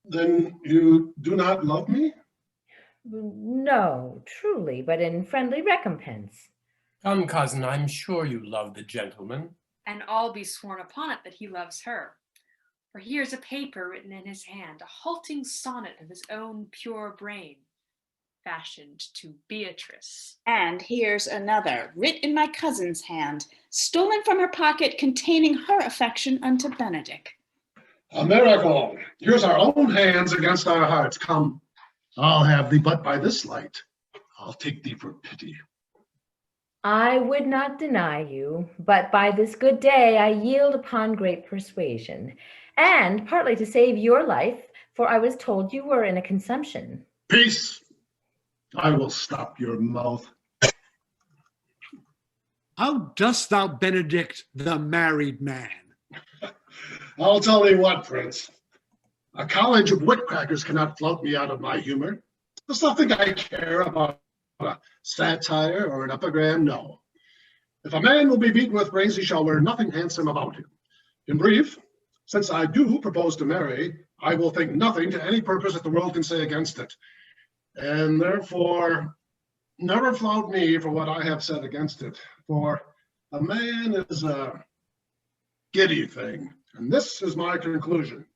Then you do not love me? No, truly, but in friendly recompense. Come, cousin, I'm sure you love the gentleman. And all be sworn upon it that he loves her. For here's a paper written in his hand, a halting sonnet of his own pure brain, fashioned to Beatrice. And here's another, writ in my cousin's hand, stolen from her pocket, containing her affection unto Benedick. A miracle! Here's our own hands against our hearts. Come, I'll have thee but by this light. I'll take thee for pity. I would not deny you, but by this good day I yield upon great persuasion, and partly to save your life, for I was told you were in a consumption. Peace! I will stop your mouth. How dost thou benedict the married man? I'll tell thee what, Prince. A college of witcrackers cannot flout me out of my humor. Dost thou think I care about a satire or an epigram? No. If a man will be beaten with brains, he shall wear nothing handsome about him. In brief, since I do propose to marry, I will think nothing to any purpose that the world can say against it. And therefore, never flout me for what I have said against it. For a man is a giddy thing. And this is my conclusion.